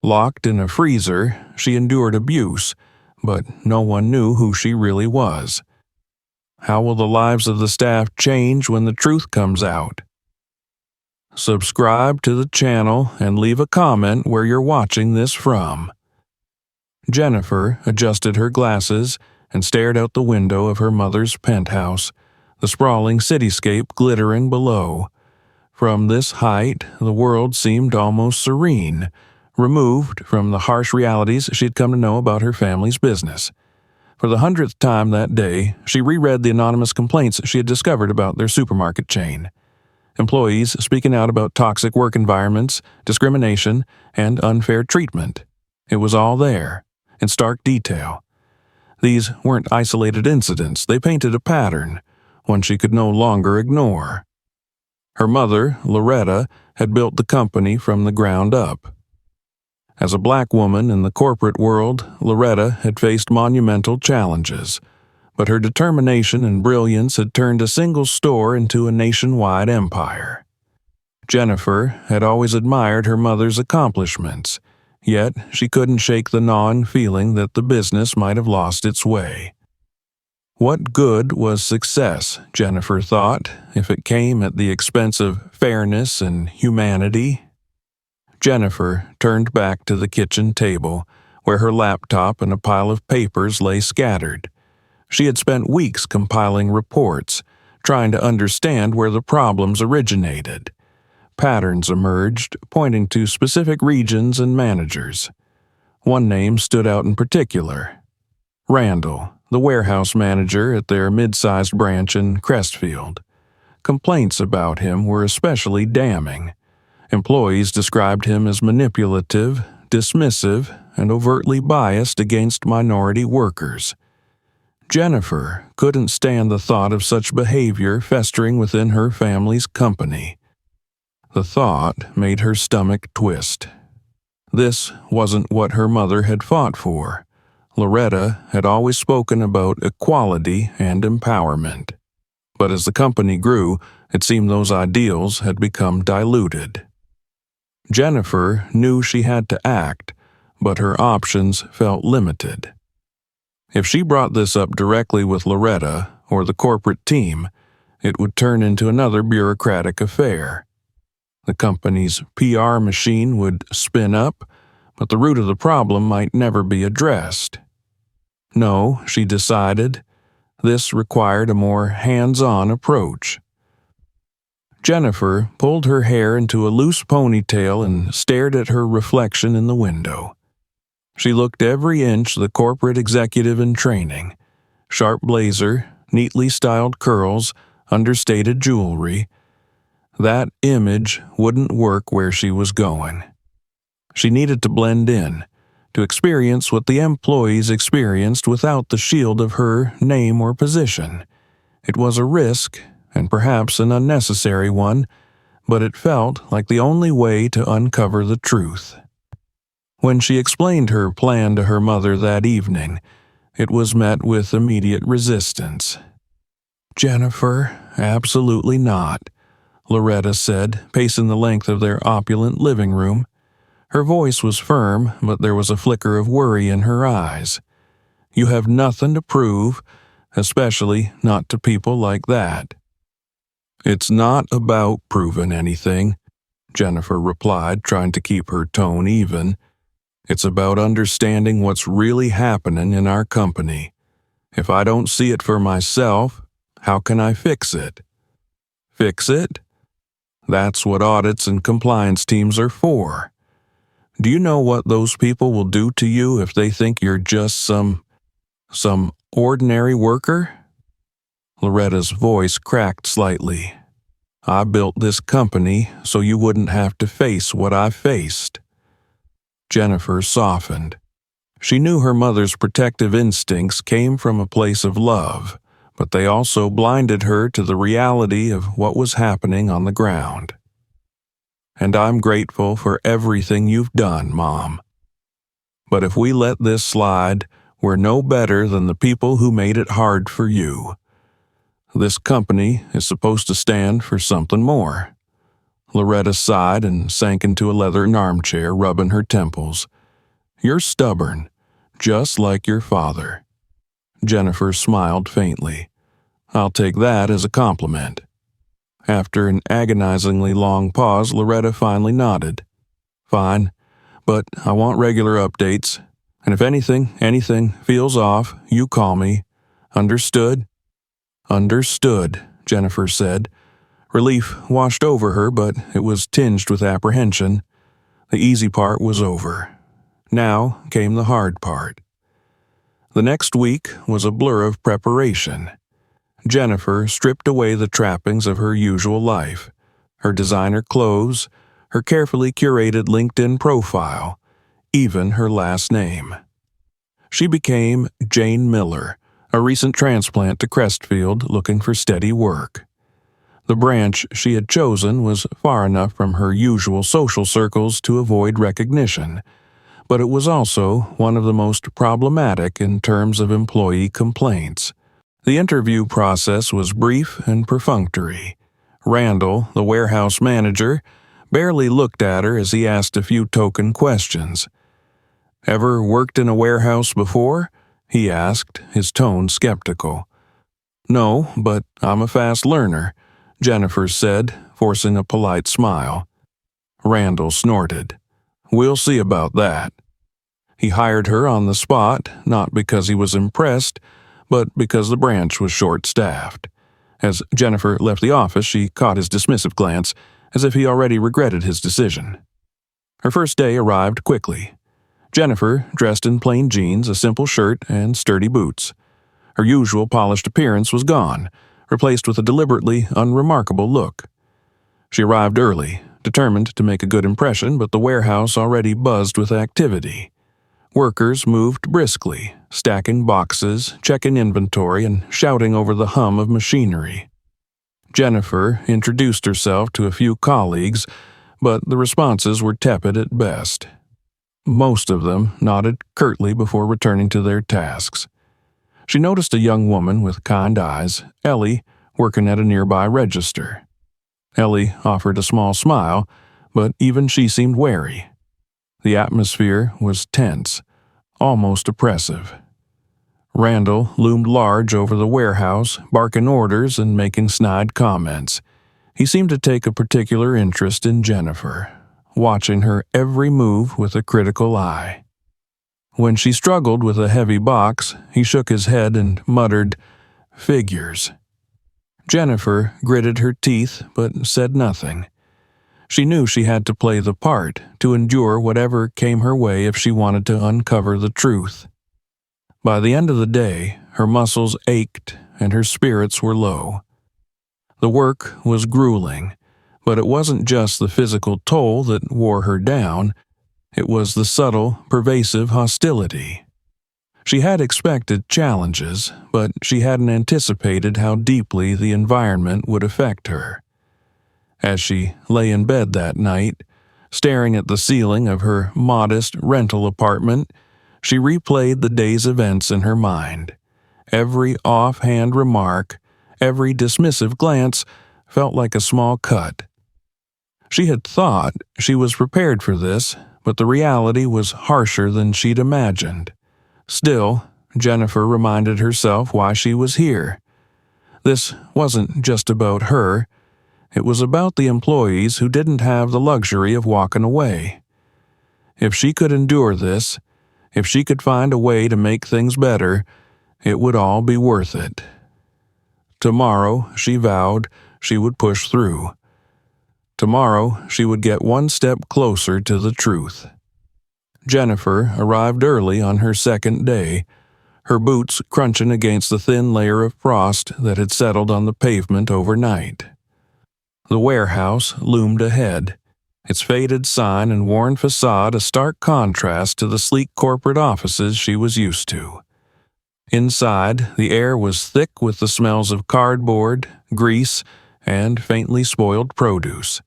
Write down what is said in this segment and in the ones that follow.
Locked in a freezer, she endured abuse, but no one knew who she really was. How will the lives of the staff change when the truth comes out? Subscribe to the channel and leave a comment where you're watching this from. Jennifer adjusted her glasses and stared out the window of her mother's penthouse, the sprawling cityscape glittering below. From this height, the world seemed almost serene, removed from the harsh realities she'd come to know about her family's business. For the 100th time that day, she reread the anonymous complaints she had discovered about their supermarket chain. Employees speaking out about toxic work environments, discrimination, and unfair treatment. It was all there, in stark detail. These weren't isolated incidents, they painted a pattern, one she could no longer ignore. Her mother, Loretta, had built the company from the ground up. As a black woman in the corporate world, Loretta had faced monumental challenges, but her determination and brilliance had turned a single store into a nationwide empire. Jennifer had always admired her mother's accomplishments, yet she couldn't shake the gnawing feeling that the business might have lost its way. What good was success, Jennifer thought, if it came at the expense of fairness and humanity? Jennifer turned back to the kitchen table, where her laptop and a pile of papers lay scattered. She had spent weeks compiling reports, trying to understand where the problems originated. Patterns emerged, pointing to specific regions and managers. One name stood out in particular: Randall, the warehouse manager at their mid-sized branch in Crestfield. Complaints about him were especially damning. Employees described him as manipulative, dismissive, and overtly biased against minority workers. Jennifer couldn't stand the thought of such behavior festering within her family's company. The thought made her stomach twist. This wasn't what her mother had fought for. Loretta had always spoken about equality and empowerment. But as the company grew, it seemed those ideals had become diluted. Jennifer knew she had to act, but her options felt limited. If she brought this up directly with Loretta or the corporate team, it would turn into another bureaucratic affair. The company's PR machine would spin up, but the root of the problem might never be addressed. No, she decided, this required a more hands-on approach. Jennifer pulled her hair into a loose ponytail and stared at her reflection in the window. She looked every inch the corporate executive in training. Sharp blazer, neatly styled curls, understated jewelry. That image wouldn't work where she was going. She needed to blend in, to experience what the employees experienced without the shield of her name or position. It was a risk, and perhaps an unnecessary one, but it felt like the only way to uncover the truth. When she explained her plan to her mother that evening, it was met with immediate resistance. "Jennifer, absolutely not," Loretta said, pacing the length of their opulent living room. Her voice was firm, but there was a flicker of worry in her eyes. "You have nothing to prove, especially not to people like that." "It's not about proving anything," Jennifer replied, trying to keep her tone even. "It's about understanding what's really happening in our company. If I don't see it for myself, how can I fix it?" "Fix it?" That's what audits and compliance teams are for. Do you know what those people will do to you if they think you're just some ordinary worker? Loretta's voice cracked slightly. "I built this company so you wouldn't have to face what I faced." Jennifer softened. She knew her mother's protective instincts came from a place of love, but they also blinded her to the reality of what was happening on the ground. "And I'm grateful for everything you've done, Mom. But if we let this slide, we're no better than the people who made it hard for you. This company is supposed to stand for something more." Loretta sighed and sank into a leathern armchair, rubbing her temples. "You're stubborn, just like your father." Jennifer smiled faintly. "I'll take that as a compliment." After an agonizingly long pause, Loretta finally nodded. "Fine, but I want regular updates. And if anything feels off, you call me. Understood?" "Understood," Jennifer said. Relief washed over her, but it was tinged with apprehension. The easy part was over. Now came the hard part. The next week was a blur of preparation. Jennifer stripped away the trappings of her usual life, her designer clothes, her carefully curated LinkedIn profile, even her last name. She became Jane Miller, a recent transplant to Crestfield looking for steady work. The branch she had chosen was far enough from her usual social circles to avoid recognition, but it was also one of the most problematic in terms of employee complaints. The interview process was brief and perfunctory. Randall, the warehouse manager, barely looked at her as he asked a few token questions. "Ever worked in a warehouse before?" he asked, his tone skeptical. "No, but I'm a fast learner," Jennifer said, forcing a polite smile. Randall snorted. "We'll see about that." He hired her on the spot, not because he was impressed, but because the branch was short-staffed. As Jennifer left the office, she caught his dismissive glance, as if he already regretted his decision. Her first day arrived quickly. Jennifer, dressed in plain jeans, a simple shirt, and sturdy boots. Her usual polished appearance was gone, replaced with a deliberately unremarkable look. She arrived early, determined to make a good impression, but the warehouse already buzzed with activity. Workers moved briskly, stacking boxes, checking inventory, and shouting over the hum of machinery. Jennifer introduced herself to a few colleagues, but the responses were tepid at best. Most of them nodded curtly before returning to their tasks. She noticed a young woman with kind eyes, Ellie, working at a nearby register. Ellie offered a small smile, but even she seemed wary. The atmosphere was tense, almost oppressive. Randall loomed large over the warehouse, barking orders and making snide comments. He seemed to take a particular interest in Jennifer, watching her every move with a critical eye. When she struggled with a heavy box, he shook his head and muttered, "Figures." Jennifer gritted her teeth but said nothing. She knew she had to play the part, to endure whatever came her way if she wanted to uncover the truth. By the end of the day, her muscles ached and her spirits were low. The work was grueling, but it wasn't just the physical toll that wore her down, it was the subtle, pervasive hostility. She had expected challenges, but she hadn't anticipated how deeply the environment would affect her. As she lay in bed that night, staring at the ceiling of her modest rental apartment, she replayed the day's events in her mind. Every offhand remark, every dismissive glance felt like a small cut. She had thought she was prepared for this, but the reality was harsher than she'd imagined. Still, Jennifer reminded herself why she was here. This wasn't just about her. It was about the employees who didn't have the luxury of walking away. If she could endure this, if she could find a way to make things better, it would all be worth it. Tomorrow, she vowed, she would push through. Tomorrow, she would get one step closer to the truth. Jennifer arrived early on her second day, her boots crunching against the thin layer of frost that had settled on the pavement overnight. The warehouse loomed ahead, its faded sign and worn facade a stark contrast to the sleek corporate offices she was used to. Inside, the air was thick with the smells of cardboard, grease, and faintly spoiled produce.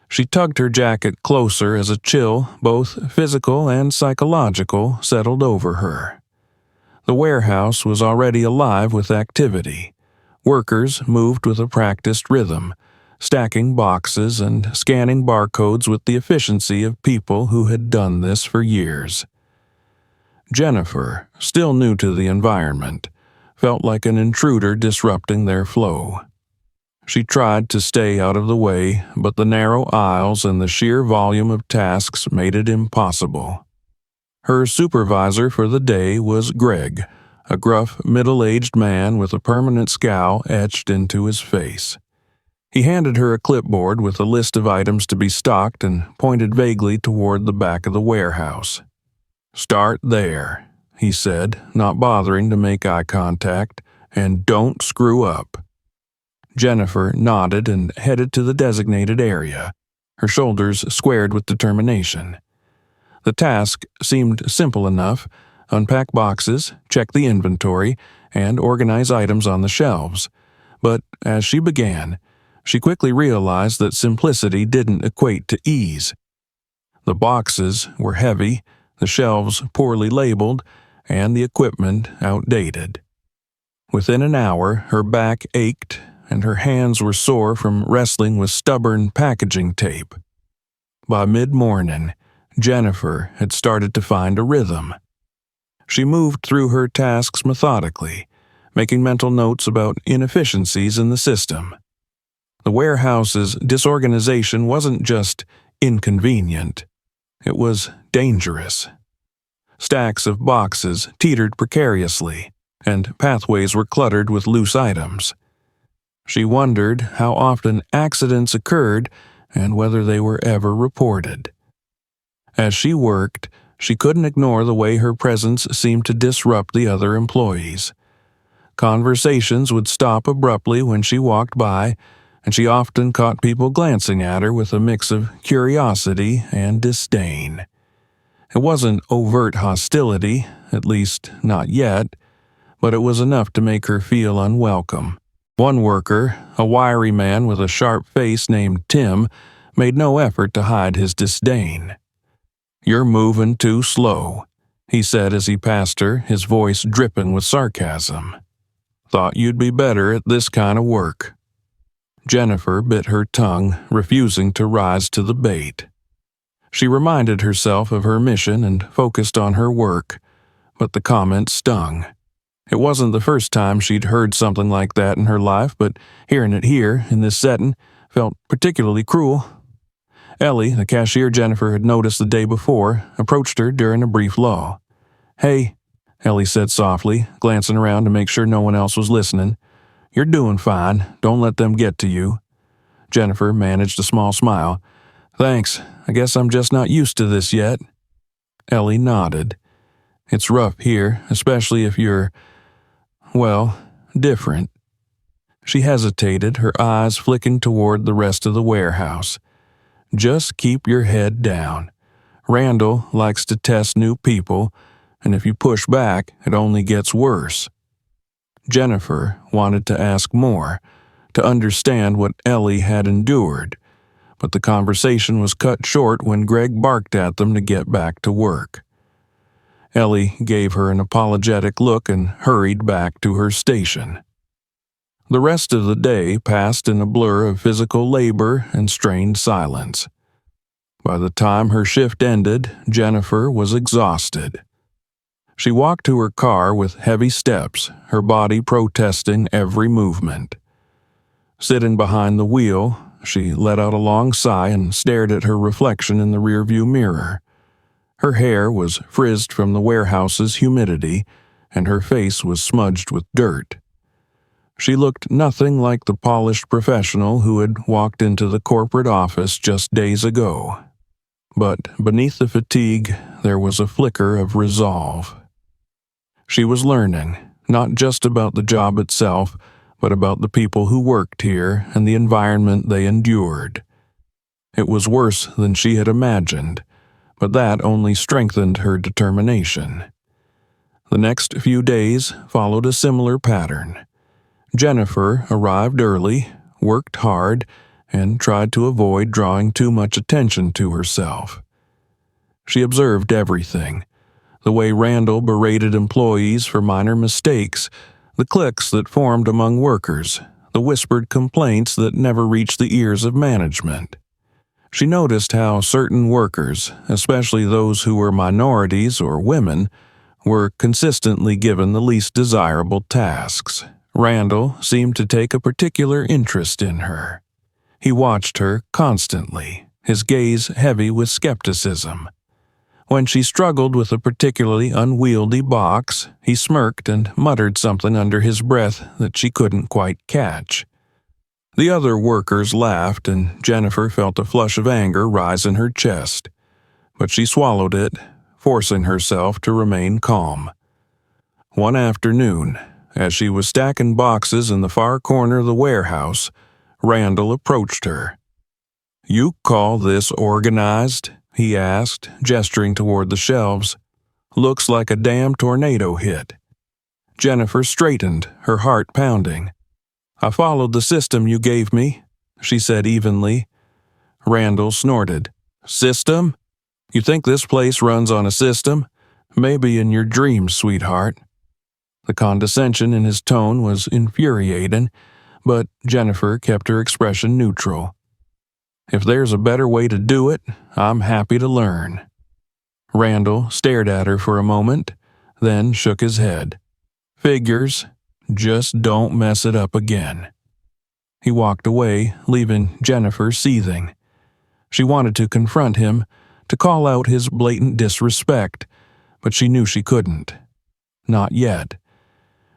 She tugged her jacket closer as a chill, both physical and psychological, settled over her. The warehouse was already alive with activity. Workers moved with a practiced rhythm, stacking boxes and scanning barcodes with the efficiency of people who had done this for years. Jennifer, still new to the environment, felt like an intruder disrupting their flow. She tried to stay out of the way, but the narrow aisles and the sheer volume of tasks made it impossible. Her supervisor for the day was Greg, a gruff, middle-aged man with a permanent scowl etched into his face. He handed her a clipboard with a list of items to be stocked and pointed vaguely toward the back of the warehouse. "Start there," he said, not bothering to make eye contact, "and don't screw up." Jennifer nodded and headed to the designated area, her shoulders squared with determination. The task seemed simple enough: unpack boxes, check the inventory, and organize items on the shelves. But as she began, she quickly realized that simplicity didn't equate to ease. The boxes were heavy, the shelves poorly labeled, and the equipment outdated. Within an hour, her back ached, and her hands were sore from wrestling with stubborn packaging tape. By mid-morning, Jennifer had started to find a rhythm. She moved through her tasks methodically, making mental notes about inefficiencies in the system. The warehouse's disorganization wasn't just inconvenient, it was dangerous. Stacks of boxes teetered precariously, and pathways were cluttered with loose items. She wondered how often accidents occurred and whether they were ever reported. As she worked, she couldn't ignore the way her presence seemed to disrupt the other employees. Conversations would stop abruptly when she walked by, and she often caught people glancing at her with a mix of curiosity and disdain. It wasn't overt hostility, at least not yet, but it was enough to make her feel unwelcome. One worker, a wiry man with a sharp face named Tim, made no effort to hide his disdain. "You're moving too slow," he said as he passed her, his voice dripping with sarcasm. "Thought you'd be better at this kind of work." Jennifer bit her tongue, refusing to rise to the bait. She reminded herself of her mission and focused on her work, but the comment stung. It wasn't the first time she'd heard something like that in her life, but hearing it here, in this setting, felt particularly cruel. Ellie, the cashier Jennifer had noticed the day before, approached her during a brief lull. "Hey," Ellie said softly, glancing around to make sure no one else was listening. "You're doing fine. Don't let them get to you." Jennifer managed a small smile. "Thanks. I guess I'm just not used to this yet." Ellie nodded. "It's rough here, especially if you're, well, different." She hesitated, her eyes flicking toward the rest of the warehouse. "Just keep your head down. Randall likes to test new people, and if you push back, it only gets worse." Jennifer wanted to ask more, to understand what Ellie had endured, but the conversation was cut short when Greg barked at them to get back to work. Ellie gave her an apologetic look and hurried back to her station. The rest of the day passed in a blur of physical labor and strained silence. By the time her shift ended, Jennifer was exhausted. She walked to her car with heavy steps, her body protesting every movement. Sitting behind the wheel, she let out a long sigh and stared at her reflection in the rearview mirror. Her hair was frizzed from the warehouse's humidity, and her face was smudged with dirt. She looked nothing like the polished professional who had walked into the corporate office just days ago. But beneath the fatigue, there was a flicker of resolve. She was learning, not just about the job itself, but about the people who worked here and the environment they endured. It was worse than she had imagined, but that only strengthened her determination. The next few days followed a similar pattern. Jennifer arrived early, worked hard, and tried to avoid drawing too much attention to herself. She observed everything: the way Randall berated employees for minor mistakes, the cliques that formed among workers, the whispered complaints that never reached the ears of management. She noticed how certain workers, especially those who were minorities or women, were consistently given the least desirable tasks. Randall seemed to take a particular interest in her. He watched her constantly, his gaze heavy with skepticism. When she struggled with a particularly unwieldy box, he smirked and muttered something under his breath that she couldn't quite catch. The other workers laughed, and Jennifer felt a flush of anger rise in her chest, but she swallowed it, forcing herself to remain calm. One afternoon, as she was stacking boxes in the far corner of the warehouse, Randall approached her. "You call this organized?" he asked, gesturing toward the shelves. "Looks like a damn tornado hit." Jennifer straightened, her heart pounding. "I followed the system you gave me," she said evenly. Randall snorted. "System? You think this place runs on a system? Maybe in your dreams, sweetheart." The condescension in his tone was infuriating, but Jennifer kept her expression neutral. "If there's a better way to do it, I'm happy to learn." Randall stared at her for a moment, then shook his head. "Figures. Just don't mess it up again." He walked away, leaving Jennifer seething. She wanted to confront him, to call out his blatant disrespect, but she knew she couldn't. Not yet.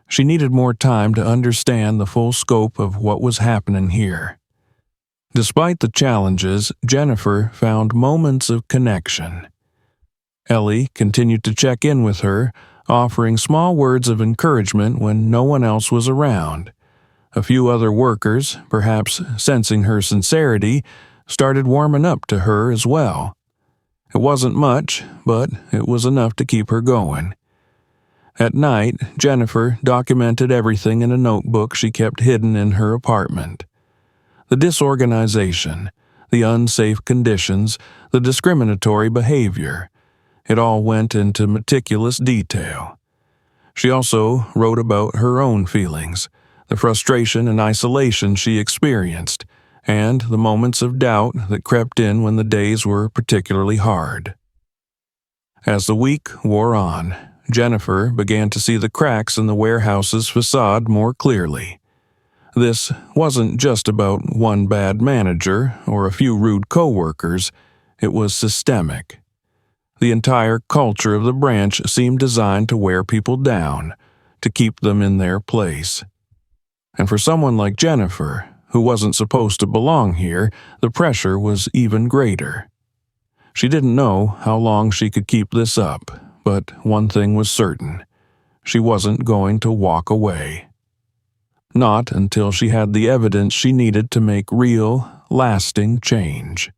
She needed more time to understand the full scope of what was happening here. Despite the challenges, Jennifer found moments of connection. Ellie continued to check in with her, offering small words of encouragement when no one else was around. A few other workers, perhaps sensing her sincerity, started warming up to her as well. It wasn't much, but it was enough to keep her going. At night, Jennifer documented everything in a notebook she kept hidden in her apartment. The disorganization, the unsafe conditions, the discriminatory behavior. It all went into meticulous detail. She also wrote about her own feelings, the frustration and isolation she experienced, and the moments of doubt that crept in when the days were particularly hard. As the week wore on, Jennifer began to see the cracks in the warehouse's facade more clearly. This wasn't just about one bad manager or a few rude coworkers, it was systemic. The entire culture of the branch seemed designed to wear people down, to keep them in their place. And for someone like Jennifer, who wasn't supposed to belong here, the pressure was even greater. She didn't know how long she could keep this up, but one thing was certain. She wasn't going to walk away. Not until she had the evidence she needed to make real, lasting change.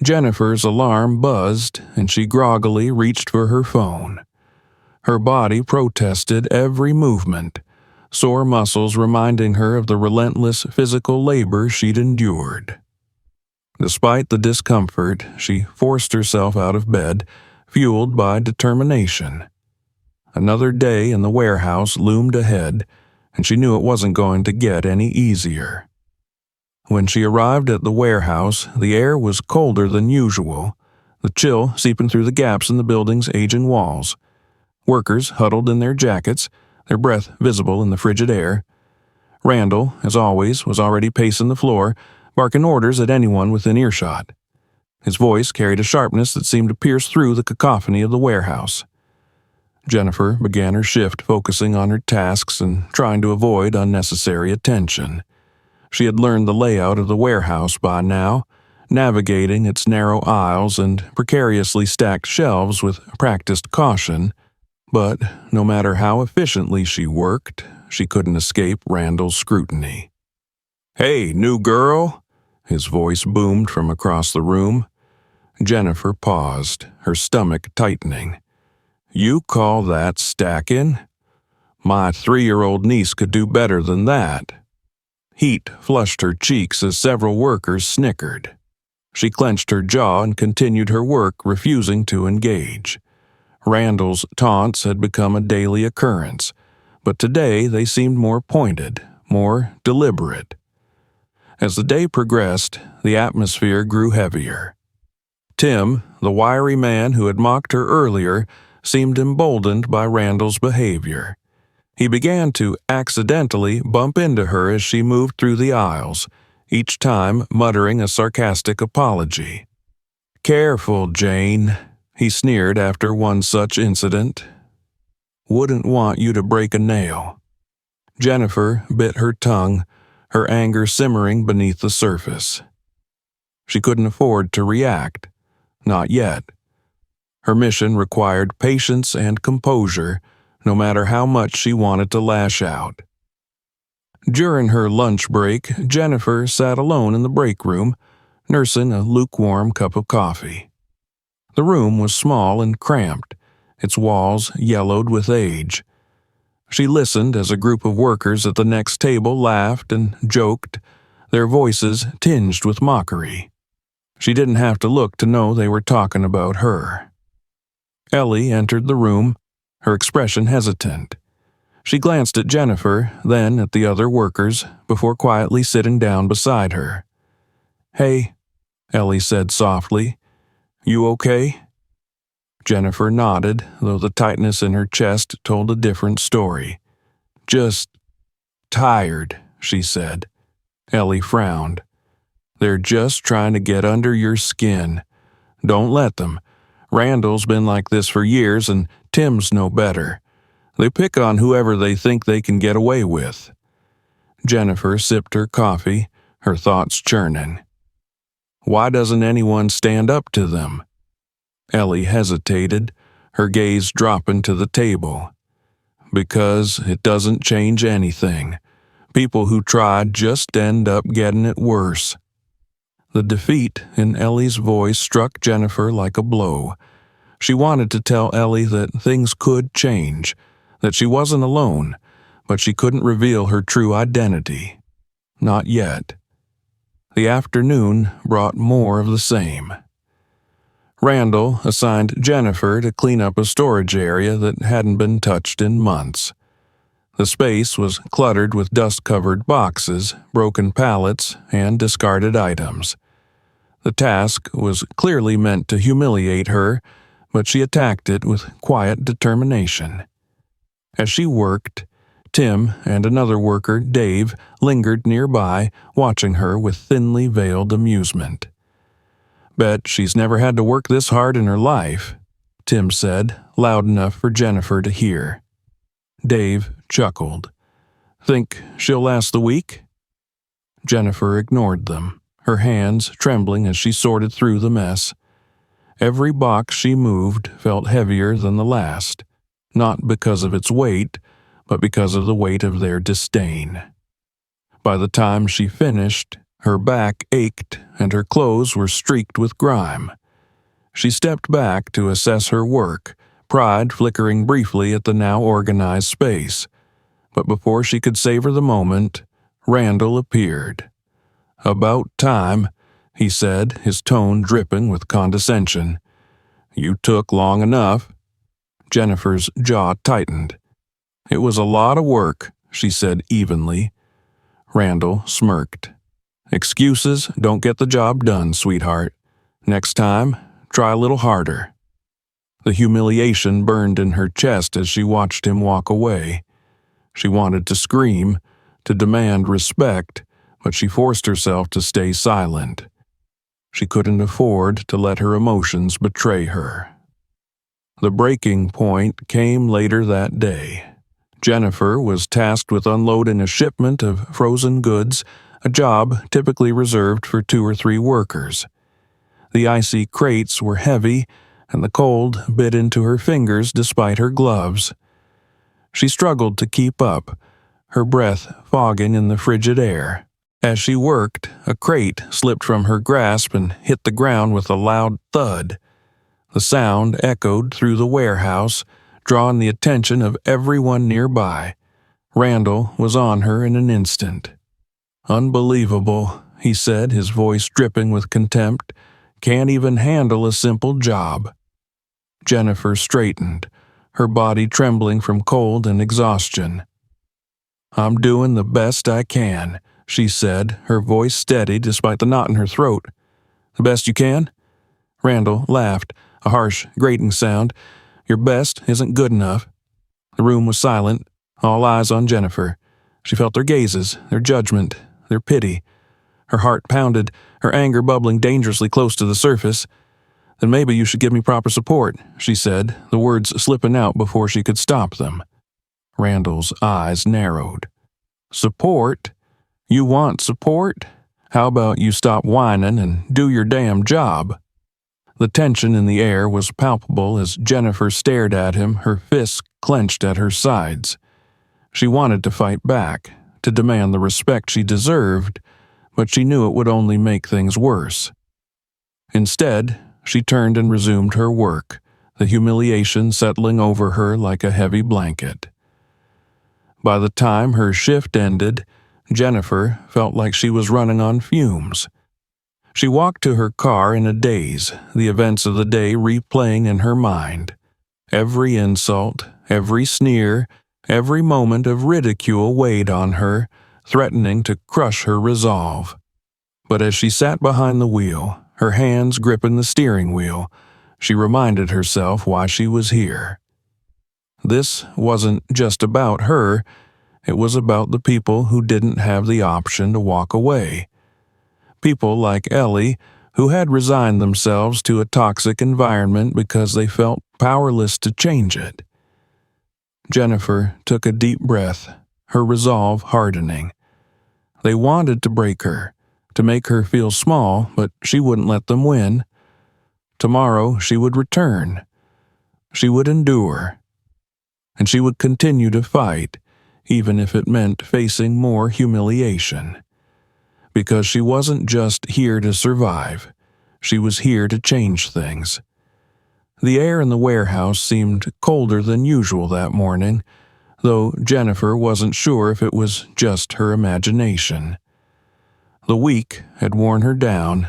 Jennifer's alarm buzzed, and she groggily reached for her phone. Her body protested every movement, sore muscles reminding her of the relentless physical labor she'd endured. Despite the discomfort, she forced herself out of bed, fueled by determination. Another day in the warehouse loomed ahead, and she knew it wasn't going to get any easier. When she arrived at the warehouse, the air was colder than usual, the chill seeping through the gaps in the building's aging walls. Workers huddled in their jackets, their breath visible in the frigid air. Randall, as always, was already pacing the floor, barking orders at anyone within earshot. His voice carried a sharpness that seemed to pierce through the cacophony of the warehouse. Jennifer began her shift focusing on her tasks and trying to avoid unnecessary attention. She had learned the layout of the warehouse by now, navigating its narrow aisles and precariously stacked shelves with practiced caution, but no matter how efficiently she worked, she couldn't escape Randall's scrutiny. "Hey, new girl!" His voice boomed from across the room. Jennifer paused, her stomach tightening. "You call that stacking? My 3-year-old niece could do better than that." Heat flushed her cheeks as several workers snickered. She clenched her jaw and continued her work, refusing to engage. Randall's taunts had become a daily occurrence, but today they seemed more pointed, more deliberate. As the day progressed, the atmosphere grew heavier. Tim, the wiry man who had mocked her earlier, seemed emboldened by Randall's behavior. He began to accidentally bump into her as she moved through the aisles, each time muttering a sarcastic apology. "Careful, Jane," he sneered after one such incident. "Wouldn't want you to break a nail." Jennifer bit her tongue, her anger simmering beneath the surface. She couldn't afford to react. Not yet. Her mission required patience and composure, no matter how much she wanted to lash out. During her lunch break, Jennifer sat alone in the break room, nursing a lukewarm cup of coffee. The room was small and cramped, its walls yellowed with age. She listened as a group of workers at the next table laughed and joked, their voices tinged with mockery. She didn't have to look to know they were talking about her. Ellie entered the room, her expression hesitant. She glanced at Jennifer, then at the other workers, before quietly sitting down beside her. "Hey," Ellie said softly. "You okay?" Jennifer nodded, though the tightness in her chest told a different story. "Just tired," she said. Ellie frowned. "They're just trying to get under your skin. Don't let them. Randall's been like this for years, and Tim's no better. They pick on whoever they think they can get away with." Jennifer sipped her coffee, her thoughts churning. "Why doesn't anyone stand up to them?" Ellie hesitated, her gaze dropping to the table. "Because it doesn't change anything. People who try just end up getting it worse." The defeat in Ellie's voice struck Jennifer like a blow. She wanted to tell Ellie that things could change, that she wasn't alone, but she couldn't reveal her true identity. Not yet. The afternoon brought more of the same. Randall assigned Jennifer to clean up a storage area that hadn't been touched in months. The space was cluttered with dust-covered boxes, broken pallets, and discarded items. The task was clearly meant to humiliate her, but she attacked it with quiet determination. As she worked, Tim and another worker, Dave, lingered nearby, watching her with thinly veiled amusement. "Bet she's never had to work this hard in her life," Tim said, loud enough for Jennifer to hear. Dave chuckled. "Think she'll last the week?" Jennifer ignored them, her hands trembling as she sorted through the mess. Every box she moved felt heavier than the last, not because of its weight, but because of the weight of their disdain. By the time she finished, her back ached and her clothes were streaked with grime. She stepped back to assess her work, pride flickering briefly at the now organized space. But before she could savor the moment, Randall appeared. "About time," he said, his tone dripping with condescension. "You took long enough." Jennifer's jaw tightened. "It was a lot of work," she said evenly. Randall smirked. "Excuses don't get the job done, sweetheart. Next time, try a little harder." The humiliation burned in her chest as she watched him walk away. She wanted to scream, to demand respect, but she forced herself to stay silent. She couldn't afford to let her emotions betray her. The breaking point came later that day. Jennifer was tasked with unloading a shipment of frozen goods, a job typically reserved for 2 or 3 workers. The icy crates were heavy, and the cold bit into her fingers despite her gloves. She struggled to keep up, her breath fogging in the frigid air. As she worked, a crate slipped from her grasp and hit the ground with a loud thud. The sound echoed through the warehouse, drawing the attention of everyone nearby. Randall was on her in an instant. "Unbelievable," he said, his voice dripping with contempt. "Can't even handle a simple job." Jennifer straightened, her body trembling from cold and exhaustion. "I'm doing the best I can," she said, her voice steady despite the knot in her throat. "The best you can?" Randall laughed, a harsh, grating sound. "Your best isn't good enough." The room was silent, all eyes on Jennifer. She felt their gazes, their judgment, their pity. Her heart pounded, her anger bubbling dangerously close to the surface. "Then maybe you should give me proper support," she said, the words slipping out before she could stop them. Randall's eyes narrowed. "Support? You want support? How about you stop whining and do your damn job?" The tension in the air was palpable as Jennifer stared at him, her fists clenched at her sides. She wanted to fight back, to demand the respect she deserved, but she knew it would only make things worse. Instead, she turned and resumed her work, the humiliation settling over her like a heavy blanket. By the time her shift ended, Jennifer felt like she was running on fumes. She walked to her car in a daze, the events of the day replaying in her mind. Every insult, every sneer, every moment of ridicule weighed on her, threatening to crush her resolve. But as she sat behind the wheel, her hands gripping the steering wheel, she reminded herself why she was here. This wasn't just about her, it was about the people who didn't have the option to walk away. People like Ellie, who had resigned themselves to a toxic environment because they felt powerless to change it. Jennifer took a deep breath, her resolve hardening. They wanted to break her, to make her feel small, but she wouldn't let them win. Tomorrow she would return. She would endure. And she would continue to fight, even if it meant facing more humiliation. Because she wasn't just here to survive, she was here to change things. The air in the warehouse seemed colder than usual that morning, though Jennifer wasn't sure if it was just her imagination. The week had worn her down,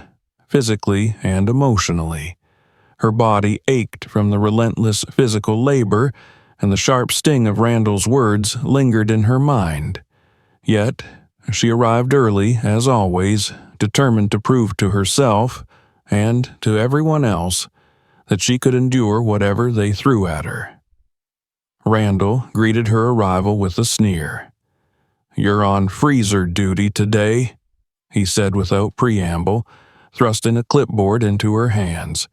physically and emotionally. Her body ached from the relentless physical labor, and the sharp sting of Randall's words lingered in her mind. Yet, she arrived early, as always, determined to prove to herself, and to everyone else, that she could endure whatever they threw at her. Randall greeted her arrival with a sneer. "You're on freezer duty today," he said without preamble, thrusting a clipboard into her hands.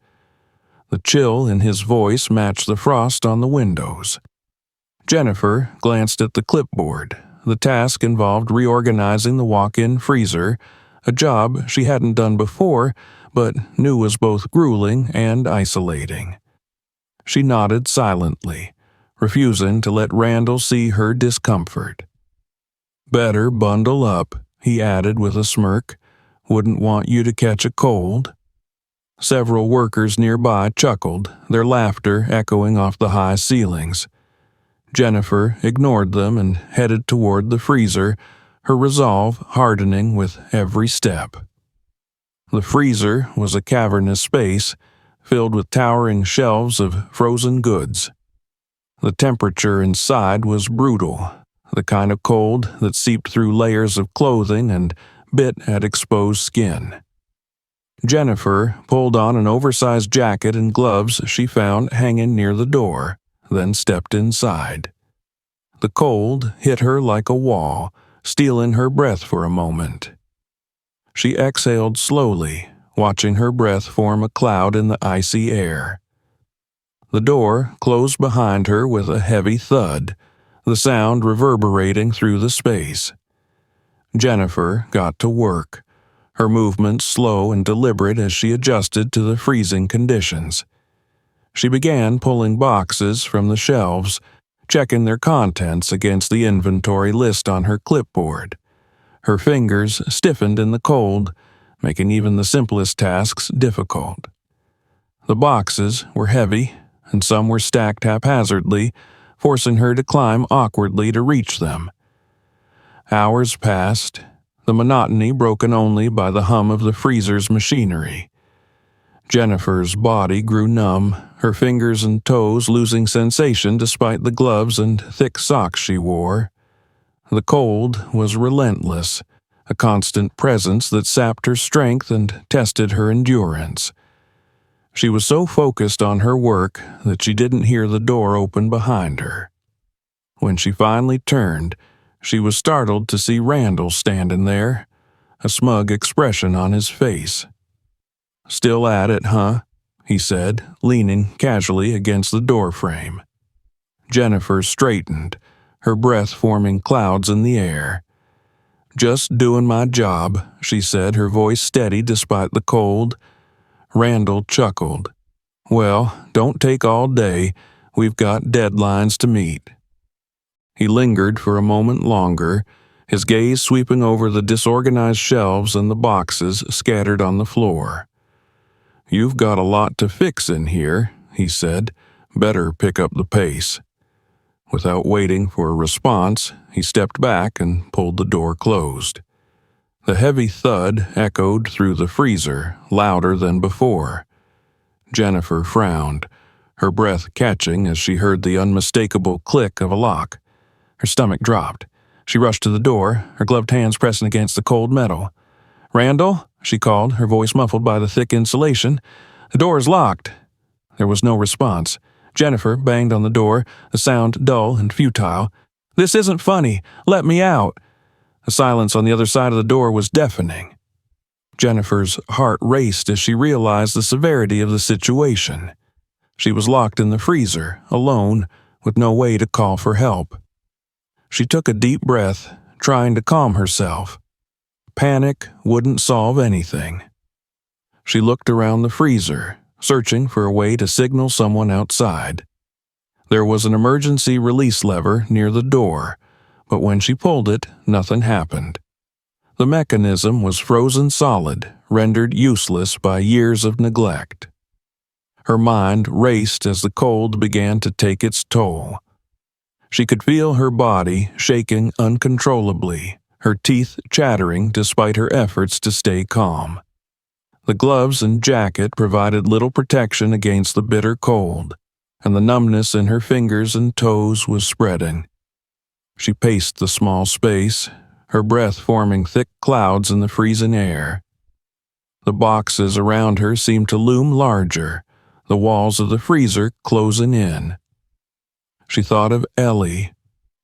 The chill in his voice matched the frost on the windows. Jennifer glanced at the clipboard. The task involved reorganizing the walk-in freezer, a job she hadn't done before, but knew was both grueling and isolating. She nodded silently, refusing to let Randall see her discomfort. "Better bundle up," he added with a smirk. "Wouldn't want you to catch a cold." Several workers nearby chuckled, their laughter echoing off the high ceilings. Jennifer ignored them and headed toward the freezer, her resolve hardening with every step. The freezer was a cavernous space, filled with towering shelves of frozen goods. The temperature inside was brutal, the kind of cold that seeped through layers of clothing and bit at exposed skin. Jennifer pulled on an oversized jacket and gloves she found hanging near the door, then stepped inside. The cold hit her like a wall, stealing her breath for a moment. She exhaled slowly, watching her breath form a cloud in the icy air. The door closed behind her with a heavy thud, the sound reverberating through the space. Jennifer got to work, her movements slow and deliberate as she adjusted to the freezing conditions. She began pulling boxes from the shelves, checking their contents against the inventory list on her clipboard. Her fingers stiffened in the cold, making even the simplest tasks difficult. The boxes were heavy, and some were stacked haphazardly, forcing her to climb awkwardly to reach them. Hours passed, the monotony broken only by the hum of the freezer's machinery. Jennifer's body grew numb, her fingers and toes losing sensation despite the gloves and thick socks she wore. The cold was relentless, a constant presence that sapped her strength and tested her endurance. She was so focused on her work that she didn't hear the door open behind her. When she finally turned, she was startled to see Randall standing there, a smug expression on his face. "Still at it, huh?" he said, leaning casually against the doorframe. Jennifer straightened, her breath forming clouds in the air. "Just doing my job," she said, her voice steady despite the cold. Randall chuckled. "Well, don't take all day. We've got deadlines to meet." He lingered for a moment longer, his gaze sweeping over the disorganized shelves and the boxes scattered on the floor. "You've got a lot to fix in here," he said. "Better pick up the pace." Without waiting for a response, he stepped back and pulled the door closed. The heavy thud echoed through the freezer, louder than before. Jennifer frowned, her breath catching as she heard the unmistakable click of a lock. Her stomach dropped. She rushed to the door, her gloved hands pressing against the cold metal. "Randall?" she called, her voice muffled by the thick insulation. "The door is locked." There was no response. Jennifer banged on the door, the sound dull and futile. "This isn't funny. Let me out." The silence on the other side of the door was deafening. Jennifer's heart raced as she realized the severity of the situation. She was locked in the freezer, alone, with no way to call for help. She took a deep breath, trying to calm herself. Panic wouldn't solve anything. She looked around the freezer, searching for a way to signal someone outside. There was an emergency release lever near the door, but when she pulled it, nothing happened. The mechanism was frozen solid, rendered useless by years of neglect. Her mind raced as the cold began to take its toll. She could feel her body shaking uncontrollably, her teeth chattering despite her efforts to stay calm. The gloves and jacket provided little protection against the bitter cold, and the numbness in her fingers and toes was spreading. She paced the small space, her breath forming thick clouds in the freezing air. The boxes around her seemed to loom larger, the walls of the freezer closing in. She thought of Ellie,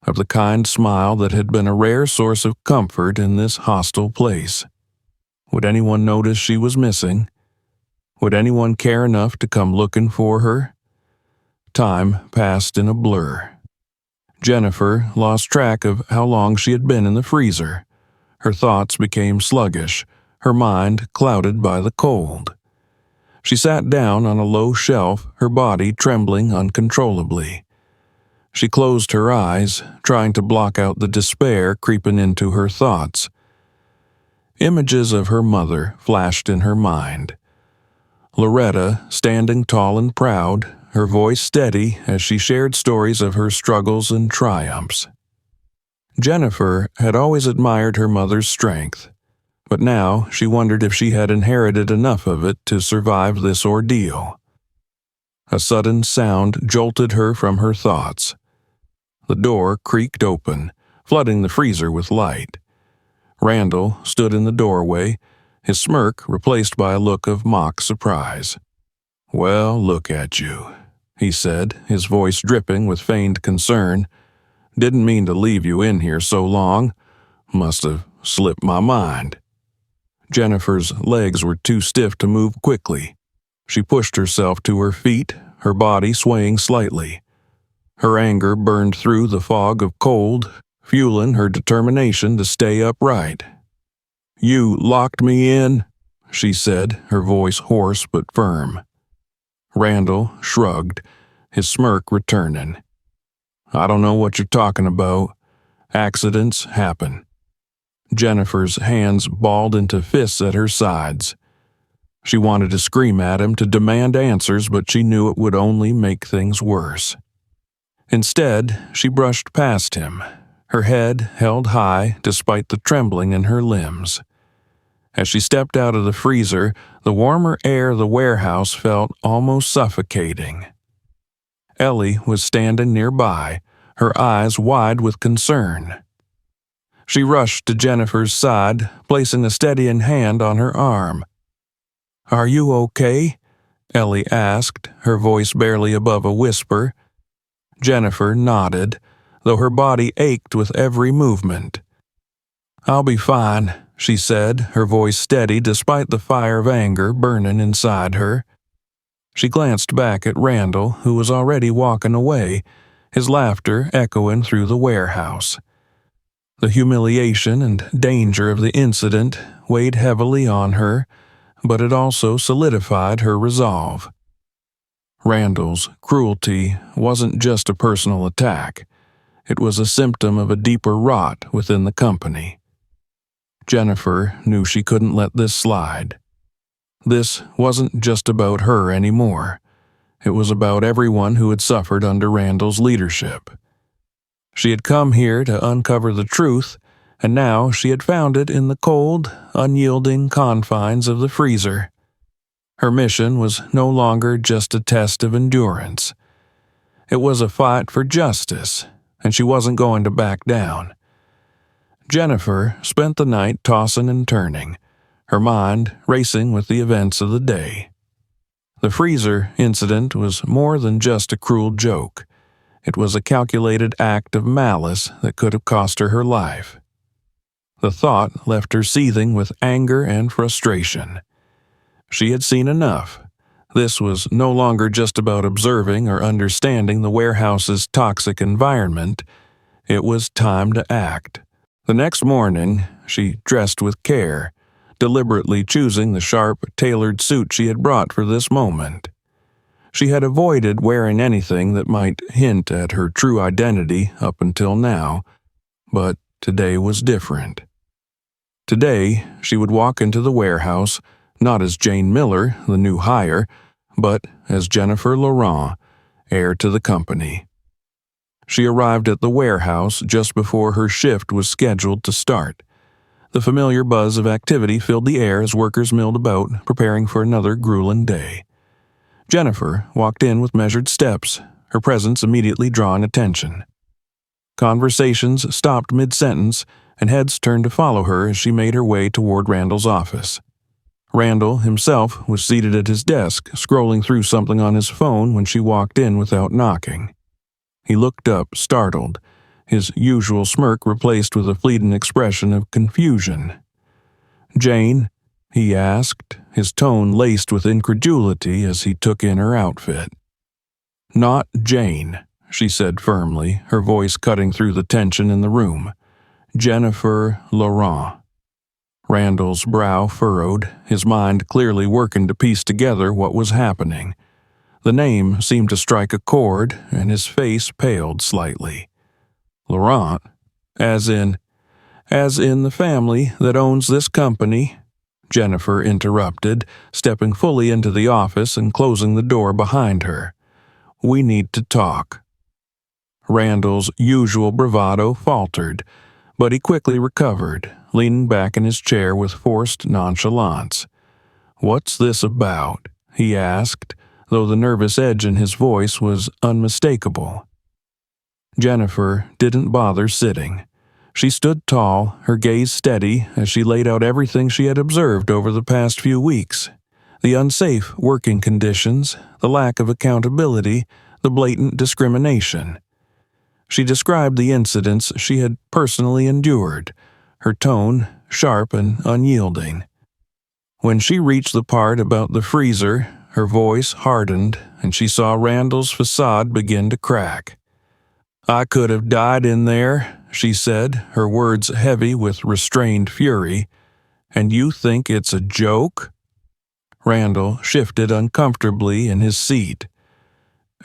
of the kind smile that had been a rare source of comfort in this hostile place. Would anyone notice she was missing? Would anyone care enough to come looking for her? Time passed in a blur. Jennifer lost track of how long she had been in the freezer. Her thoughts became sluggish, her mind clouded by the cold. She sat down on a low shelf, her body trembling uncontrollably. She closed her eyes, trying to block out the despair creeping into her thoughts. Images of her mother flashed in her mind. Loretta, standing tall and proud, her voice steady as she shared stories of her struggles and triumphs. Jennifer had always admired her mother's strength, but now she wondered if she had inherited enough of it to survive this ordeal. A sudden sound jolted her from her thoughts. The door creaked open, flooding the freezer with light. Randall stood in the doorway, his smirk replaced by a look of mock surprise. "Well, look at you," he said, his voice dripping with feigned concern. "Didn't mean to leave you in here so long. Must have slipped my mind." Jennifer's legs were too stiff to move quickly. She pushed herself to her feet, her body swaying slightly. Her anger burned through the fog of cold, fueling her determination to stay upright. "You locked me in," she said, her voice hoarse but firm. Randall shrugged, his smirk returning. "I don't know what you're talking about. Accidents happen." Jennifer's hands balled into fists at her sides. She wanted to scream at him to demand answers, but she knew it would only make things worse. Instead, she brushed past him, her head held high despite the trembling in her limbs. As she stepped out of the freezer, the warmer air of the warehouse felt almost suffocating. Ellie was standing nearby, her eyes wide with concern. She rushed to Jennifer's side, placing a steadying hand on her arm. "Are you okay?" Ellie asked, her voice barely above a whisper. Jennifer nodded, though her body ached with every movement. "I'll be fine," she said, her voice steady despite the fire of anger burning inside her. She glanced back at Randall, who was already walking away, his laughter echoing through the warehouse. The humiliation and danger of the incident weighed heavily on her, but it also solidified her resolve. Randall's cruelty wasn't just a personal attack. It was a symptom of a deeper rot within the company. Jennifer knew she couldn't let this slide. This wasn't just about her anymore. It was about everyone who had suffered under Randall's leadership. She had come here to uncover the truth, and now she had found it in the cold, unyielding confines of the freezer. Her mission was no longer just a test of endurance. It was a fight for justice, and she wasn't going to back down. Jennifer spent the night tossing and turning, her mind racing with the events of the day. The freezer incident was more than just a cruel joke. It was a calculated act of malice that could have cost her life. The thought left her seething with anger and frustration. She had seen enough. This was no longer just about observing or understanding the warehouse's toxic environment. It was time to act. The next morning, she dressed with care, deliberately choosing the sharp, tailored suit she had brought for this moment. She had avoided wearing anything that might hint at her true identity up until now, but today was different. Today, she would walk into the warehouse, not as Jane Miller, the new hire, but as Jennifer Laurent, heir to the company. She arrived at the warehouse just before her shift was scheduled to start. The familiar buzz of activity filled the air as workers milled about, preparing for another grueling day. Jennifer walked in with measured steps, her presence immediately drawing attention. Conversations stopped mid-sentence, and heads turned to follow her as she made her way toward Randall's office. Randall himself was seated at his desk, scrolling through something on his phone when she walked in without knocking. He looked up, startled, his usual smirk replaced with a fleeting expression of confusion. "Jane?" he asked, his tone laced with incredulity as he took in her outfit. "Not Jane," she said firmly, her voice cutting through the tension in the room. "Jennifer Laurent." Randall's brow furrowed, his mind clearly working to piece together what was happening. The name seemed to strike a chord, and his face paled slightly. "Laurent? As in the family that owns this company?" Jennifer interrupted, stepping fully into the office and closing the door behind her. "We need to talk." Randall's usual bravado faltered, but he quickly recovered, leaning back in his chair with forced nonchalance. "What's this about?" he asked, though the nervous edge in his voice was unmistakable. Jennifer didn't bother sitting. She stood tall, her gaze steady as she laid out everything she had observed over the past few weeks. The unsafe working conditions, the lack of accountability, the blatant discrimination. She described the incidents she had personally endured, her tone sharp and unyielding. When she reached the part about the freezer, her voice hardened and she saw Randall's facade begin to crack. "I could have died in there," she said, her words heavy with restrained fury. "And you think it's a joke?" Randall shifted uncomfortably in his seat.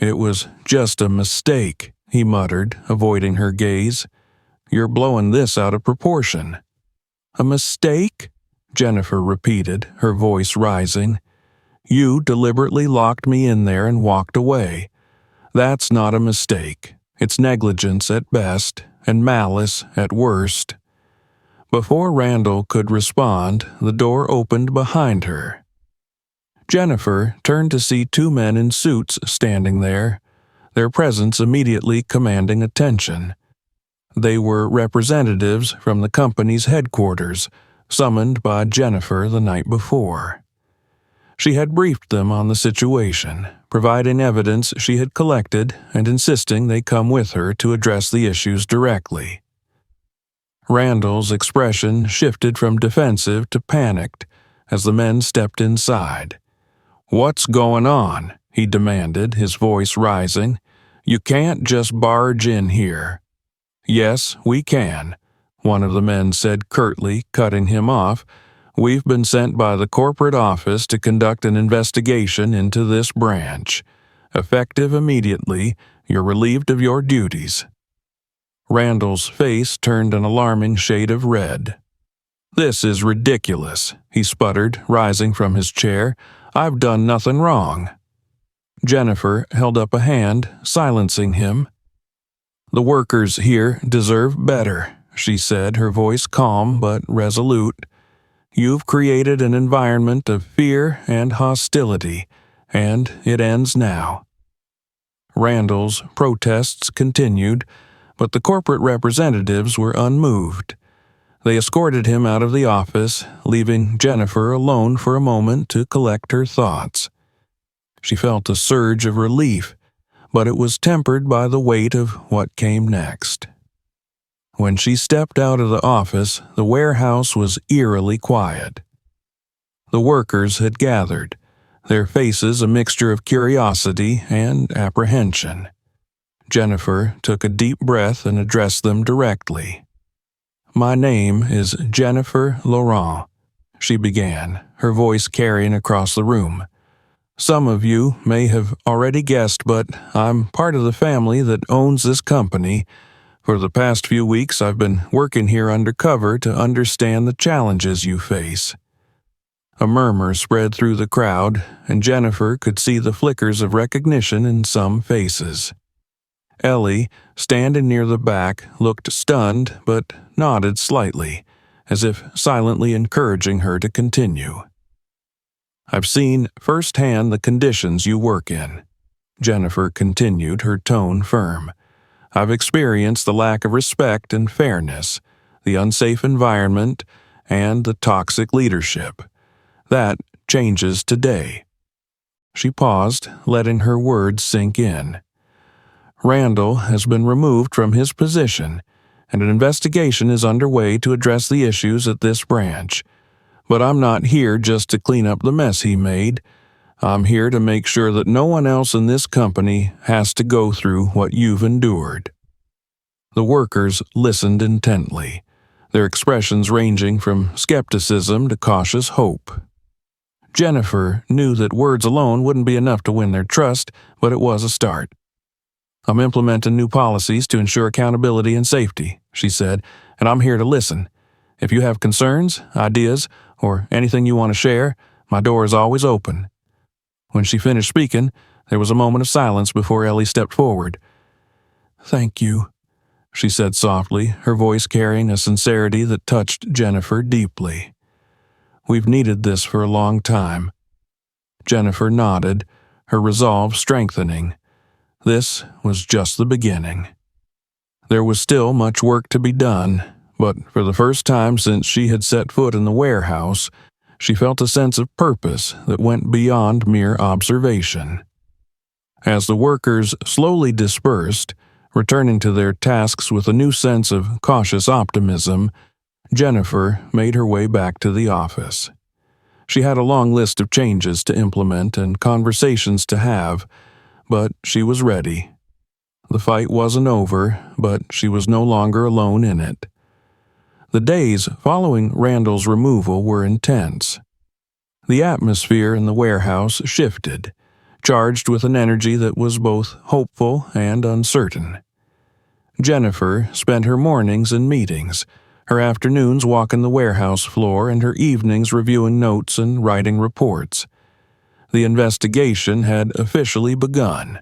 "It was just a mistake," he muttered, avoiding her gaze. "You're blowing this out of proportion." "A mistake?" Jennifer repeated, her voice rising. "You deliberately locked me in there and walked away. That's not a mistake. It's negligence at best, and malice at worst." Before Randall could respond, the door opened behind her. Jennifer turned to see two men in suits standing there, their presence immediately commanding attention. They were representatives from the company's headquarters, summoned by Jennifer the night before. She had briefed them on the situation, providing evidence she had collected and insisting they come with her to address the issues directly. Randall's expression shifted from defensive to panicked as the men stepped inside. "What's going on?" he demanded, his voice rising. "You can't just barge in here." "Yes, we can," one of the men said curtly, cutting him off. "We've been sent by the corporate office to conduct an investigation into this branch. Effective immediately, you're relieved of your duties." Randall's face turned an alarming shade of red. "This is ridiculous," he sputtered, rising from his chair. "I've done nothing wrong." Jennifer held up a hand, silencing him. "The workers here deserve better," she said, her voice calm but resolute. "You've created an environment of fear and hostility, and it ends now." Randall's protests continued, but the corporate representatives were unmoved. They escorted him out of the office, leaving Jennifer alone for a moment to collect her thoughts. She felt a surge of relief, but it was tempered by the weight of what came next. When she stepped out of the office, the warehouse was eerily quiet. The workers had gathered, their faces a mixture of curiosity and apprehension. Jennifer took a deep breath and addressed them directly. "My name is Jennifer Laurent," she began, her voice carrying across the room. "Some of you may have already guessed, but I'm part of the family that owns this company. For the past few weeks, I've been working here undercover to understand the challenges you face." A murmur spread through the crowd, and Jennifer could see the flickers of recognition in some faces. Ellie, standing near the back, looked stunned but nodded slightly, as if silently encouraging her to continue. "I've seen firsthand the conditions you work in," Jennifer continued, her tone firm. "I've experienced the lack of respect and fairness, the unsafe environment, and the toxic leadership. That changes today." She paused, letting her words sink in. "Randall has been removed from his position, and an investigation is underway to address the issues at this branch. But I'm not here just to clean up the mess he made. I'm here to make sure that no one else in this company has to go through what you've endured." The workers listened intently, their expressions ranging from skepticism to cautious hope. Jennifer knew that words alone wouldn't be enough to win their trust, but it was a start. "I'm implementing new policies to ensure accountability and safety," she said, "and I'm here to listen. If you have concerns, ideas, or anything you want to share, my door is always open." When she finished speaking, there was a moment of silence before Ellie stepped forward. "Thank you," she said softly, her voice carrying a sincerity that touched Jennifer deeply. "We've needed this for a long time." Jennifer nodded, her resolve strengthening. This was just the beginning. There was still much work to be done, but for the first time since she had set foot in the warehouse, she felt a sense of purpose that went beyond mere observation. As the workers slowly dispersed, returning to their tasks with a new sense of cautious optimism, Jennifer made her way back to the office. She had a long list of changes to implement and conversations to have, but she was ready. The fight wasn't over, but she was no longer alone in it. The days following Randall's removal were intense. The atmosphere in the warehouse shifted, charged with an energy that was both hopeful and uncertain. Jennifer spent her mornings in meetings, her afternoons walking the warehouse floor, and her evenings reviewing notes and writing reports. The investigation had officially begun,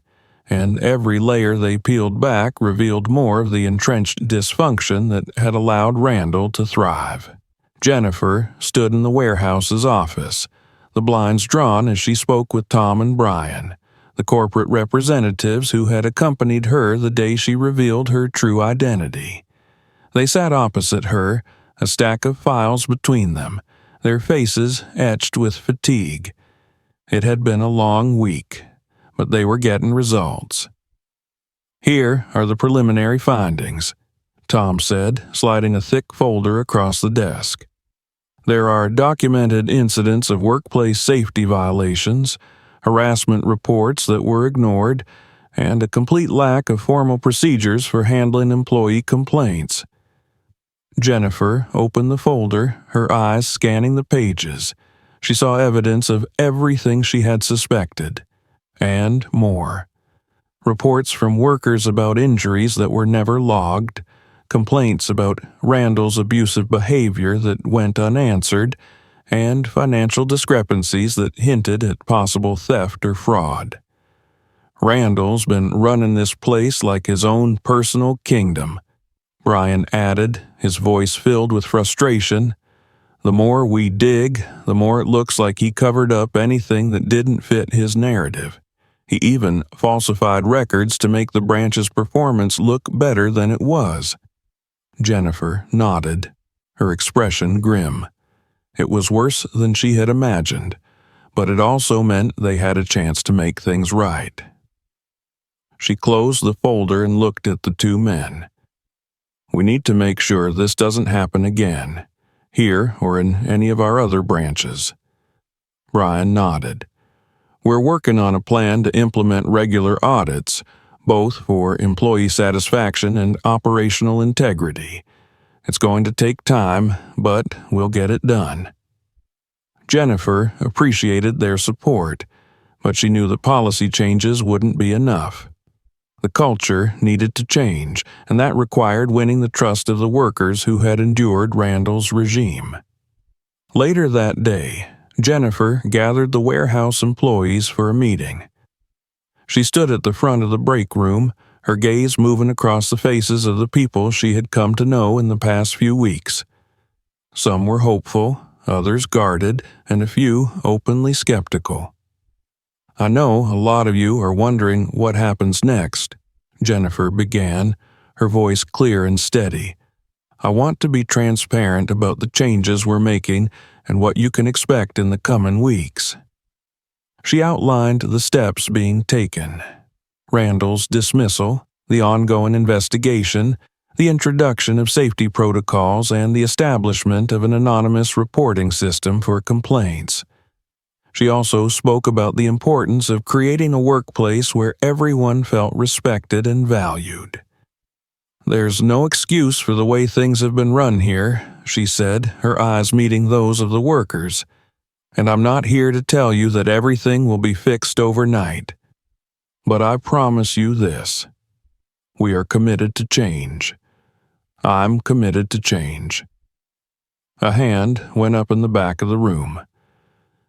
and every layer they peeled back revealed more of the entrenched dysfunction that had allowed Randall to thrive. Jennifer stood in the warehouse's office, the blinds drawn as she spoke with Tom and Brian, the corporate representatives who had accompanied her the day she revealed her true identity. They sat opposite her, a stack of files between them, their faces etched with fatigue. It had been a long week, but they were getting results. "Here are the preliminary findings," Tom said, sliding a thick folder across the desk. "There are documented incidents of workplace safety violations, harassment reports that were ignored, and a complete lack of formal procedures for handling employee complaints." Jennifer opened the folder, her eyes scanning the pages. She saw evidence of everything she had suspected, and more. Reports from workers about injuries that were never logged, complaints about Randall's abusive behavior that went unanswered, and financial discrepancies that hinted at possible theft or fraud. "Randall's been running this place like his own personal kingdom," Brian added, his voice filled with frustration. "The more we dig, the more it looks like he covered up anything that didn't fit his narrative. He even falsified records to make the branch's performance look better than it was." Jennifer nodded, her expression grim. It was worse than she had imagined, but it also meant they had a chance to make things right. She closed the folder and looked at the two men. "We need to make sure this doesn't happen again, here or in any of our other branches." Brian nodded. "We're working on a plan to implement regular audits, both for employee satisfaction and operational integrity. It's going to take time, but we'll get it done." Jennifer appreciated their support, but she knew that policy changes wouldn't be enough. The culture needed to change, and that required winning the trust of the workers who had endured Randall's regime. Later that day, Jennifer gathered the warehouse employees for a meeting. She stood at the front of the break room, her gaze moving across the faces of the people she had come to know in the past few weeks. Some were hopeful, others guarded, and a few openly skeptical. "I know a lot of you are wondering what happens next," Jennifer began, her voice clear and steady. "I want to be transparent about the changes we're making and what you can expect in the coming weeks." She outlined the steps being taken: Randall's dismissal, the ongoing investigation, the introduction of safety protocols, and the establishment of an anonymous reporting system for complaints. She also spoke about the importance of creating a workplace where everyone felt respected and valued. "There's no excuse for the way things have been run here," she said, her eyes meeting those of the workers. "And I'm not here to tell you that everything will be fixed overnight. But I promise you this: we are committed to change. I'm committed to change." A hand went up in the back of the room.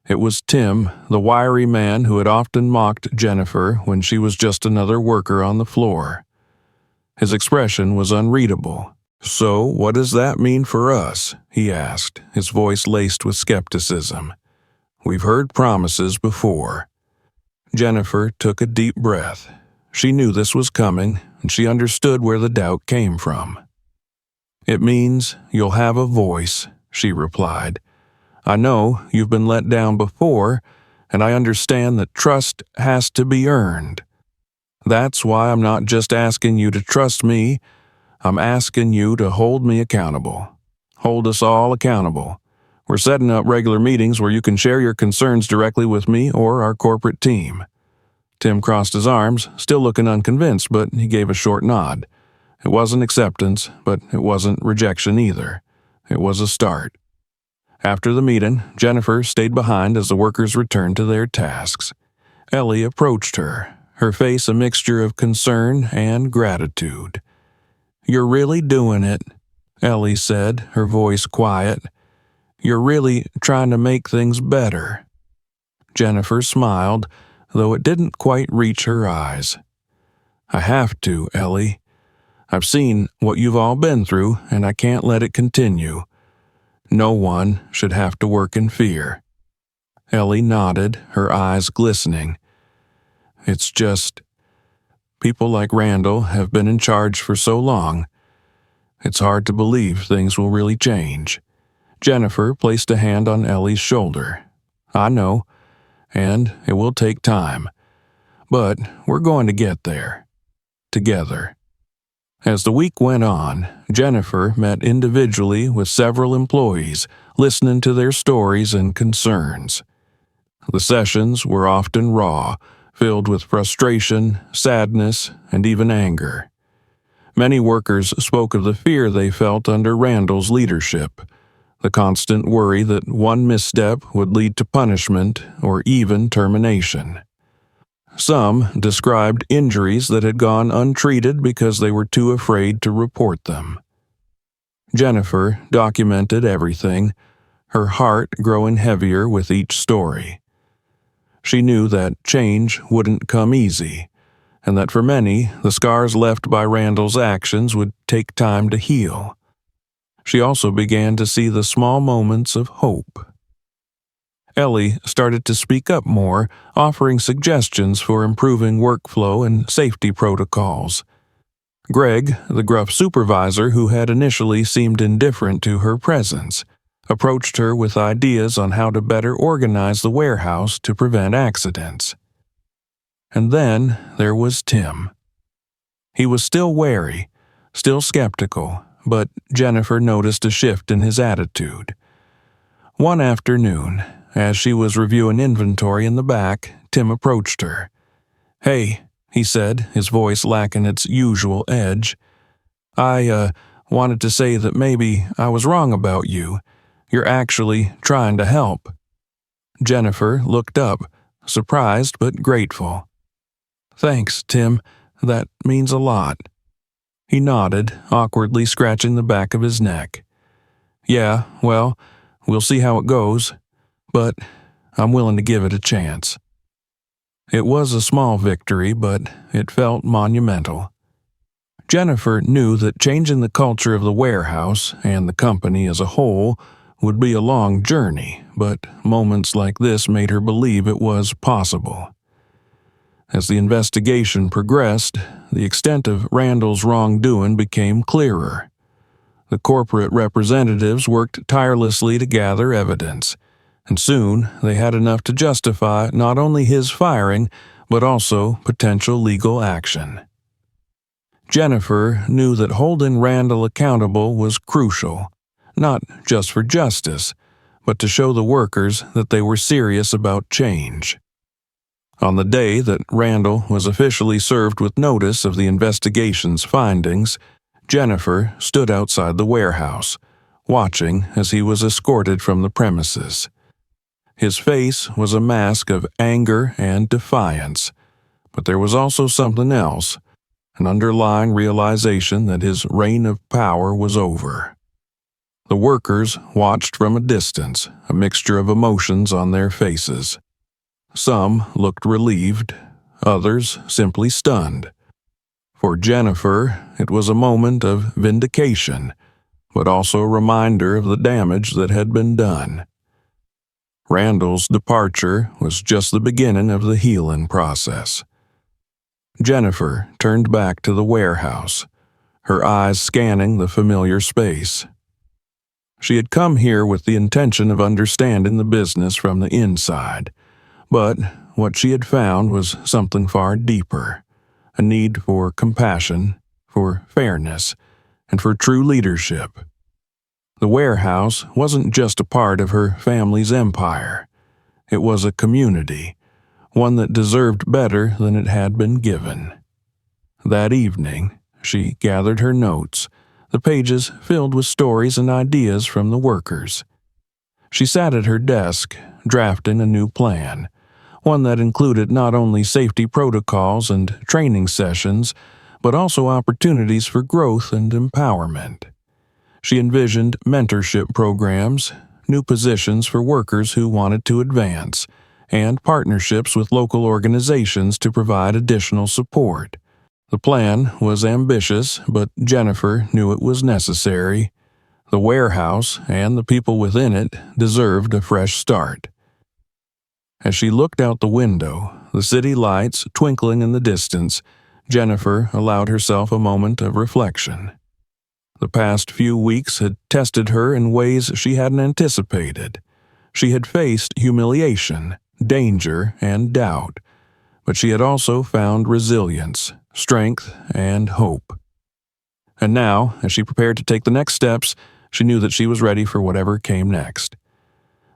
It was Tim, the wiry man who had often mocked Jennifer when she was just another worker on the floor. His expression was unreadable. "So what does that mean for us?" he asked, his voice laced with skepticism. "We've heard promises before." Jennifer took a deep breath. She knew this was coming, and she understood where the doubt came from. "It means you'll have a voice," she replied. "I know you've been let down before, and I understand that trust has to be earned. That's why I'm not just asking you to trust me, I'm asking you to hold me accountable. Hold us all accountable. We're setting up regular meetings where you can share your concerns directly with me or our corporate team." Tim crossed his arms, still looking unconvinced, but he gave a short nod. It wasn't acceptance, but it wasn't rejection either. It was a start. After the meeting, Jennifer stayed behind as the workers returned to their tasks. Ellie approached her, her face a mixture of concern and gratitude. "You're really doing it," Ellie said, her voice quiet. "You're really trying to make things better." Jennifer smiled, though it didn't quite reach her eyes. "I have to, Ellie. I've seen what you've all been through, and I can't let it continue. No one should have to work in fear." Ellie nodded, her eyes glistening. "It's just, people like Randall have been in charge for so long. It's hard to believe things will really change." Jennifer placed a hand on Ellie's shoulder. "I know, and it will take time. But we're going to get there. Together." As the week went on, Jennifer met individually with several employees, listening to their stories and concerns. The sessions were often raw, filled with frustration, sadness, and even anger. Many workers spoke of the fear they felt under Randall's leadership, the constant worry that one misstep would lead to punishment or even termination. Some described injuries that had gone untreated because they were too afraid to report them. Jennifer documented everything, her heart growing heavier with each story. She knew that change wouldn't come easy, and that for many, the scars left by Randall's actions would take time to heal. She also began to see the small moments of hope. Ellie started to speak up more, offering suggestions for improving workflow and safety protocols. Greg, the gruff supervisor who had initially seemed indifferent to her presence, approached her with ideas on how to better organize the warehouse to prevent accidents. And then there was Tim. He was still wary, still skeptical, but Jennifer noticed a shift in his attitude. One afternoon, as she was reviewing inventory in the back, Tim approached her. "Hey," he said, his voice lacking its usual edge. I wanted to say that maybe I was wrong about you. You're actually trying to help." Jennifer looked up, surprised but grateful. "Thanks, Tim. That means a lot." He nodded, awkwardly scratching the back of his neck. "Yeah, well, we'll see how it goes. But I'm willing to give it a chance." It was a small victory, but it felt monumental. Jennifer knew that changing the culture of the warehouse and the company as a whole would be a long journey, but moments like this made her believe it was possible. As the investigation progressed, the extent of Randall's wrongdoing became clearer. The corporate representatives worked tirelessly to gather evidence, and soon they had enough to justify not only his firing, but also potential legal action. Jennifer knew that holding Randall accountable was crucial, not just for justice, but to show the workers that they were serious about change. On the day that Randall was officially served with notice of the investigation's findings, Jennifer stood outside the warehouse, watching as he was escorted from the premises. His face was a mask of anger and defiance, but there was also something else, an underlying realization that his reign of power was over. The workers watched from a distance, a mixture of emotions on their faces. Some looked relieved, others simply stunned. For Jennifer, it was a moment of vindication, but also a reminder of the damage that had been done. Randall's departure was just the beginning of the healing process. Jennifer turned back to the warehouse, her eyes scanning the familiar space. She had come here with the intention of understanding the business from the inside, but what she had found was something far deeper, a need for compassion, for fairness, and for true leadership. The warehouse wasn't just a part of her family's empire. It was a community, one that deserved better than it had been given. That evening, she gathered her notes, the pages filled with stories and ideas from the workers. She sat at her desk, drafting a new plan, one that included not only safety protocols and training sessions, but also opportunities for growth and empowerment. She envisioned mentorship programs, new positions for workers who wanted to advance, and partnerships with local organizations to provide additional support. The plan was ambitious, but Jennifer knew it was necessary. The warehouse and the people within it deserved a fresh start. As she looked out the window, the city lights twinkling in the distance, Jennifer allowed herself a moment of reflection. The past few weeks had tested her in ways she hadn't anticipated. She had faced humiliation, danger, and doubt, but she had also found resilience, strength, and hope. And now, as she prepared to take the next steps, she knew that she was ready for whatever came next.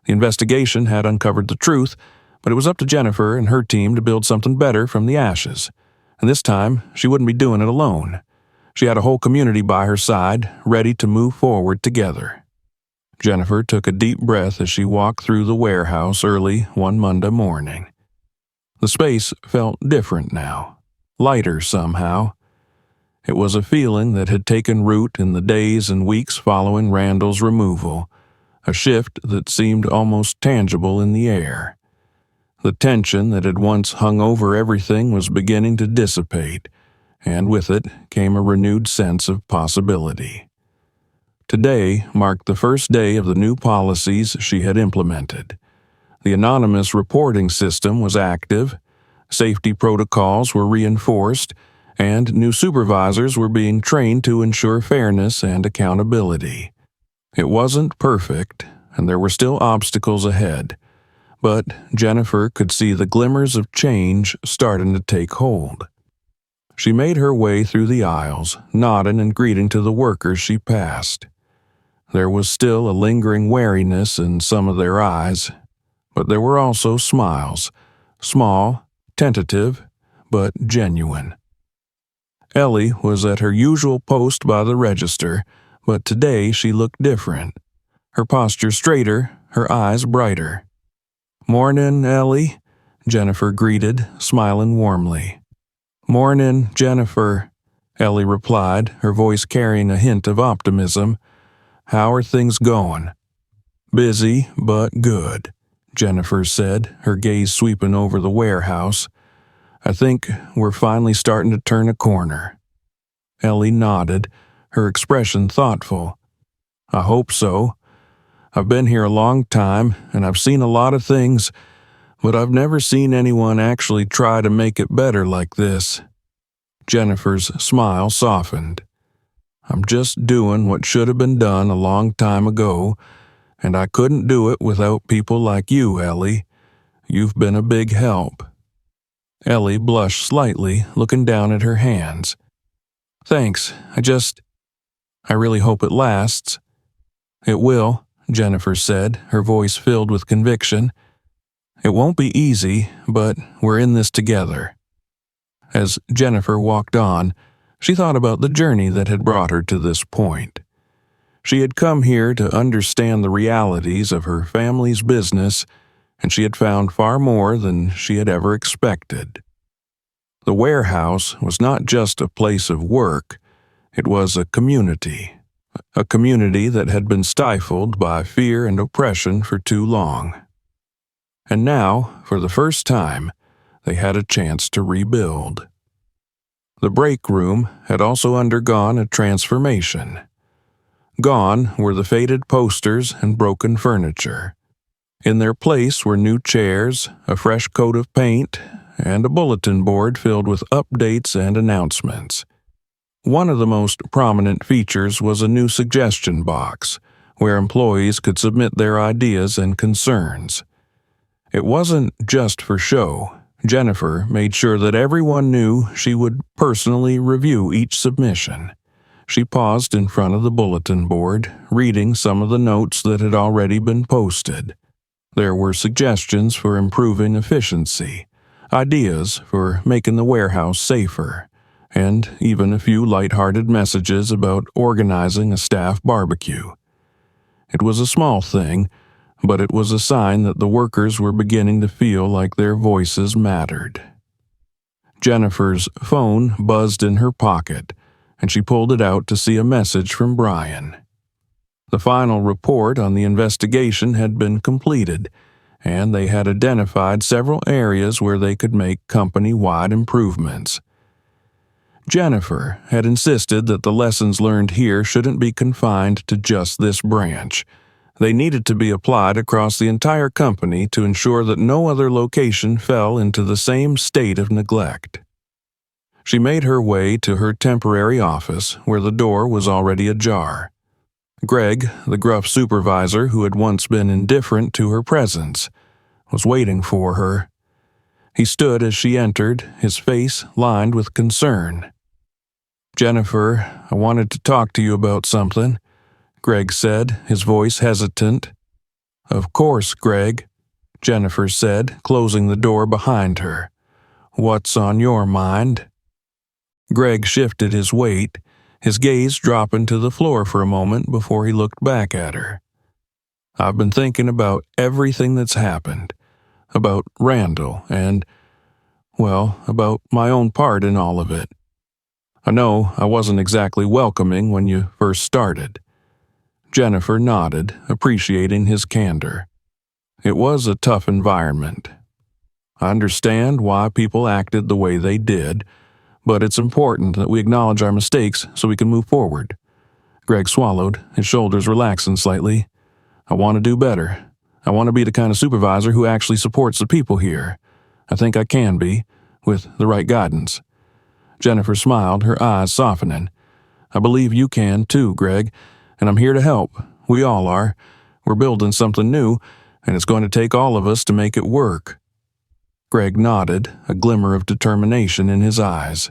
The investigation had uncovered the truth, but it was up to Jennifer and her team to build something better from the ashes. And this time, she wouldn't be doing it alone. She had a whole community by her side, ready to move forward together. Jennifer took a deep breath as she walked through the warehouse early one Monday morning. The space felt different now, lighter somehow. It was a feeling that had taken root in the days and weeks following Randall's removal, a shift that seemed almost tangible in the air. The tension that had once hung over everything was beginning to dissipate, and with it came a renewed sense of possibility. Today marked the first day of the new policies she had implemented. The anonymous reporting system was active, safety protocols were reinforced, and new supervisors were being trained to ensure fairness and accountability. It wasn't perfect, and there were still obstacles ahead, but Jennifer could see the glimmers of change starting to take hold. She made her way through the aisles, nodding and greeting to the workers she passed. There was still a lingering wariness in some of their eyes, but there were also smiles, small, tentative, but genuine. Ellie was at her usual post by the register, but today she looked different. Her posture straighter, her eyes brighter. "Mornin', Ellie," Jennifer greeted, smiling warmly. "Mornin', Jennifer," Ellie replied, her voice carrying a hint of optimism. "How are things going?" "Busy, but good," Jennifer said, her gaze sweeping over the warehouse. "I think we're finally starting to turn a corner." Ellie nodded, her expression thoughtful. "I hope so. I've been here a long time, and I've seen a lot of things, but I've never seen anyone actually try to make it better like this." Jennifer's smile softened. "I'm just doing what should have been done a long time ago, and I couldn't do it without people like you, Ellie. You've been a big help." Ellie blushed slightly, looking down at her hands. "Thanks, I really hope it lasts." "It will," Jennifer said, her voice filled with conviction. "It won't be easy, but we're in this together." As Jennifer walked on, she thought about the journey that had brought her to this point. She had come here to understand the realities of her family's business, and she had found far more than she had ever expected. The warehouse was not just a place of work, it was a community that had been stifled by fear and oppression for too long. And now, for the first time, they had a chance to rebuild. The break room had also undergone a transformation. Gone were the faded posters and broken furniture. In their place were new chairs, a fresh coat of paint, and a bulletin board filled with updates and announcements. One of the most prominent features was a new suggestion box, where employees could submit their ideas and concerns. It wasn't just for show. Jennifer made sure that everyone knew she would personally review each submission. She paused in front of the bulletin board, reading some of the notes that had already been posted. There were suggestions for improving efficiency, ideas for making the warehouse safer, and even a few light-hearted messages about organizing a staff barbecue. It was a small thing, but it was a sign that the workers were beginning to feel like their voices mattered. Jennifer's phone buzzed in her pocket, and she pulled it out to see a message from Brian. The final report on the investigation had been completed, and they had identified several areas where they could make company-wide improvements. Jennifer had insisted that the lessons learned here shouldn't be confined to just this branch. They needed to be applied across the entire company to ensure that no other location fell into the same state of neglect. She made her way to her temporary office, where the door was already ajar. Greg, the gruff supervisor who had once been indifferent to her presence, was waiting for her. He stood as she entered, his face lined with concern. "Jennifer, I wanted to talk to you about something," Greg said, his voice hesitant. "Of course, Greg," Jennifer said, closing the door behind her. "What's on your mind?" Greg shifted his weight, his gaze dropping to the floor for a moment before he looked back at her. "I've been thinking about everything that's happened, about Randall and, well, about my own part in all of it. I know I wasn't exactly welcoming when you first started." Jennifer nodded, appreciating his candor. "It was a tough environment. I understand why people acted the way they did, but it's important that we acknowledge our mistakes so we can move forward." Greg swallowed, his shoulders relaxing slightly. "I want to do better. I want to be the kind of supervisor who actually supports the people here. I think I can be, with the right guidance." Jennifer smiled, her eyes softening. "I believe you can too, Greg, and I'm here to help. We all are. We're building something new, and it's going to take all of us to make it work." Greg nodded, a glimmer of determination in his eyes.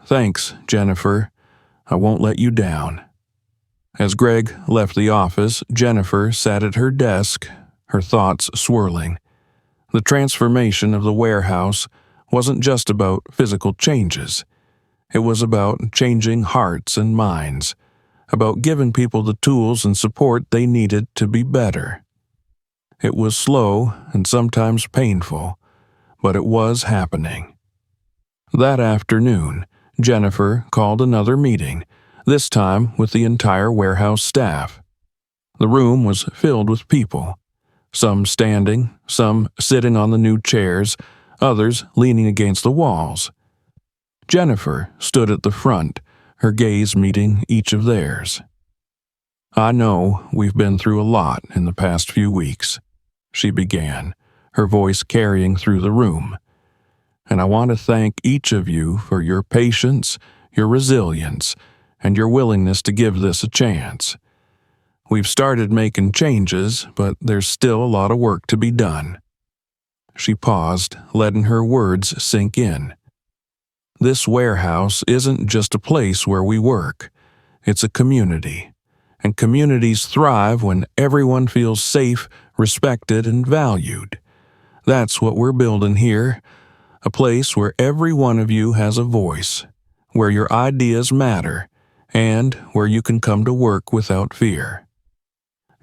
"Thanks, Jennifer. I won't let you down." As Greg left the office, Jennifer sat at her desk, her thoughts swirling. The transformation of the warehouse wasn't just about physical changes. It was about changing hearts and minds, about giving people the tools and support they needed to be better. It was slow and sometimes painful, but it was happening. That afternoon, Jennifer called another meeting, this time with the entire warehouse staff. The room was filled with people, some standing, some sitting on the new chairs, others leaning against the walls. Jennifer stood at the front, her gaze meeting each of theirs. "I know we've been through a lot in the past few weeks," she began, her voice carrying through the room. "And I want to thank each of you for your patience, your resilience, and your willingness to give this a chance. We've started making changes, but there's still a lot of work to be done." She paused, letting her words sink in. "This warehouse isn't just a place where we work. It's a community. And communities thrive when everyone feels safe, respected, and valued. That's what we're building here. A place where every one of you has a voice, where your ideas matter, and where you can come to work without fear."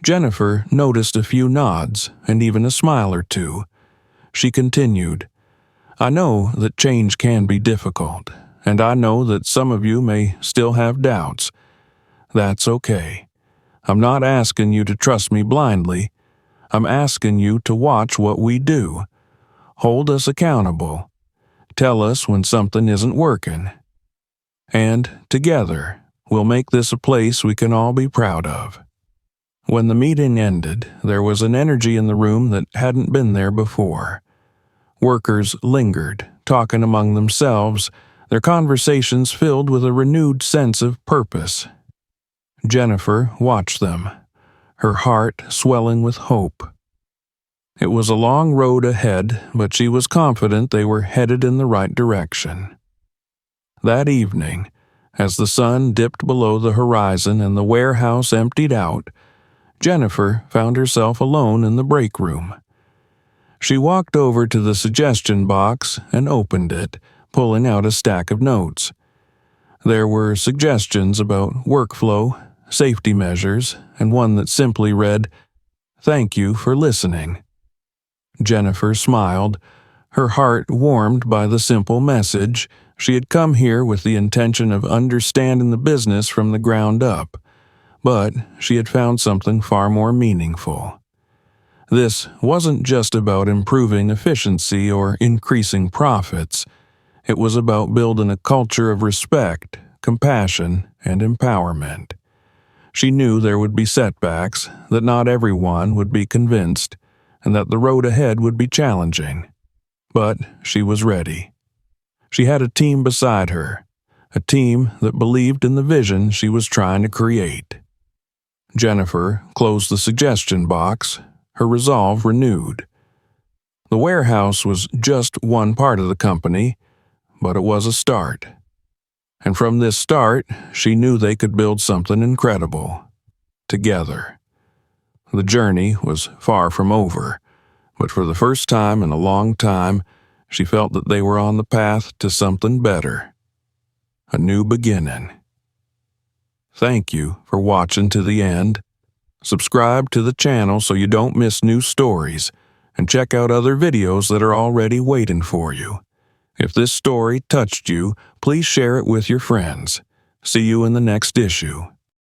Jennifer noticed a few nods and even a smile or two. She continued, "I know that change can be difficult, and I know that some of you may still have doubts. That's okay. I'm not asking you to trust me blindly. I'm asking you to watch what we do. Hold us accountable. Tell us when something isn't working. And together, we'll make this a place we can all be proud of." When the meeting ended, there was an energy in the room that hadn't been there before. Workers lingered, talking among themselves, their conversations filled with a renewed sense of purpose. Jennifer watched them, her heart swelling with hope. It was a long road ahead, but she was confident they were headed in the right direction. That evening, as the sun dipped below the horizon and the warehouse emptied out, Jennifer found herself alone in the break room. She walked over to the suggestion box and opened it, pulling out a stack of notes. There were suggestions about workflow, safety measures, and one that simply read, "Thank you for listening." Jennifer smiled, her heart warmed by the simple message. She had come here with the intention of understanding the business from the ground up, but she had found something far more meaningful. This wasn't just about improving efficiency or increasing profits. It was about building a culture of respect, compassion, and empowerment. She knew there would be setbacks, that not everyone would be convinced, and that the road ahead would be challenging. But she was ready. She had a team beside her, a team that believed in the vision she was trying to create. Jennifer closed the suggestion box, her resolve renewed. The warehouse was just one part of the company, but it was a start. And from this start, she knew they could build something incredible. Together. The journey was far from over, but for the first time in a long time, she felt that they were on the path to something better. A new beginning. Thank you for watching to the end. Subscribe to the channel so you don't miss new stories, and check out other videos that are already waiting for you. If this story touched you, please share it with your friends. See you in the next issue.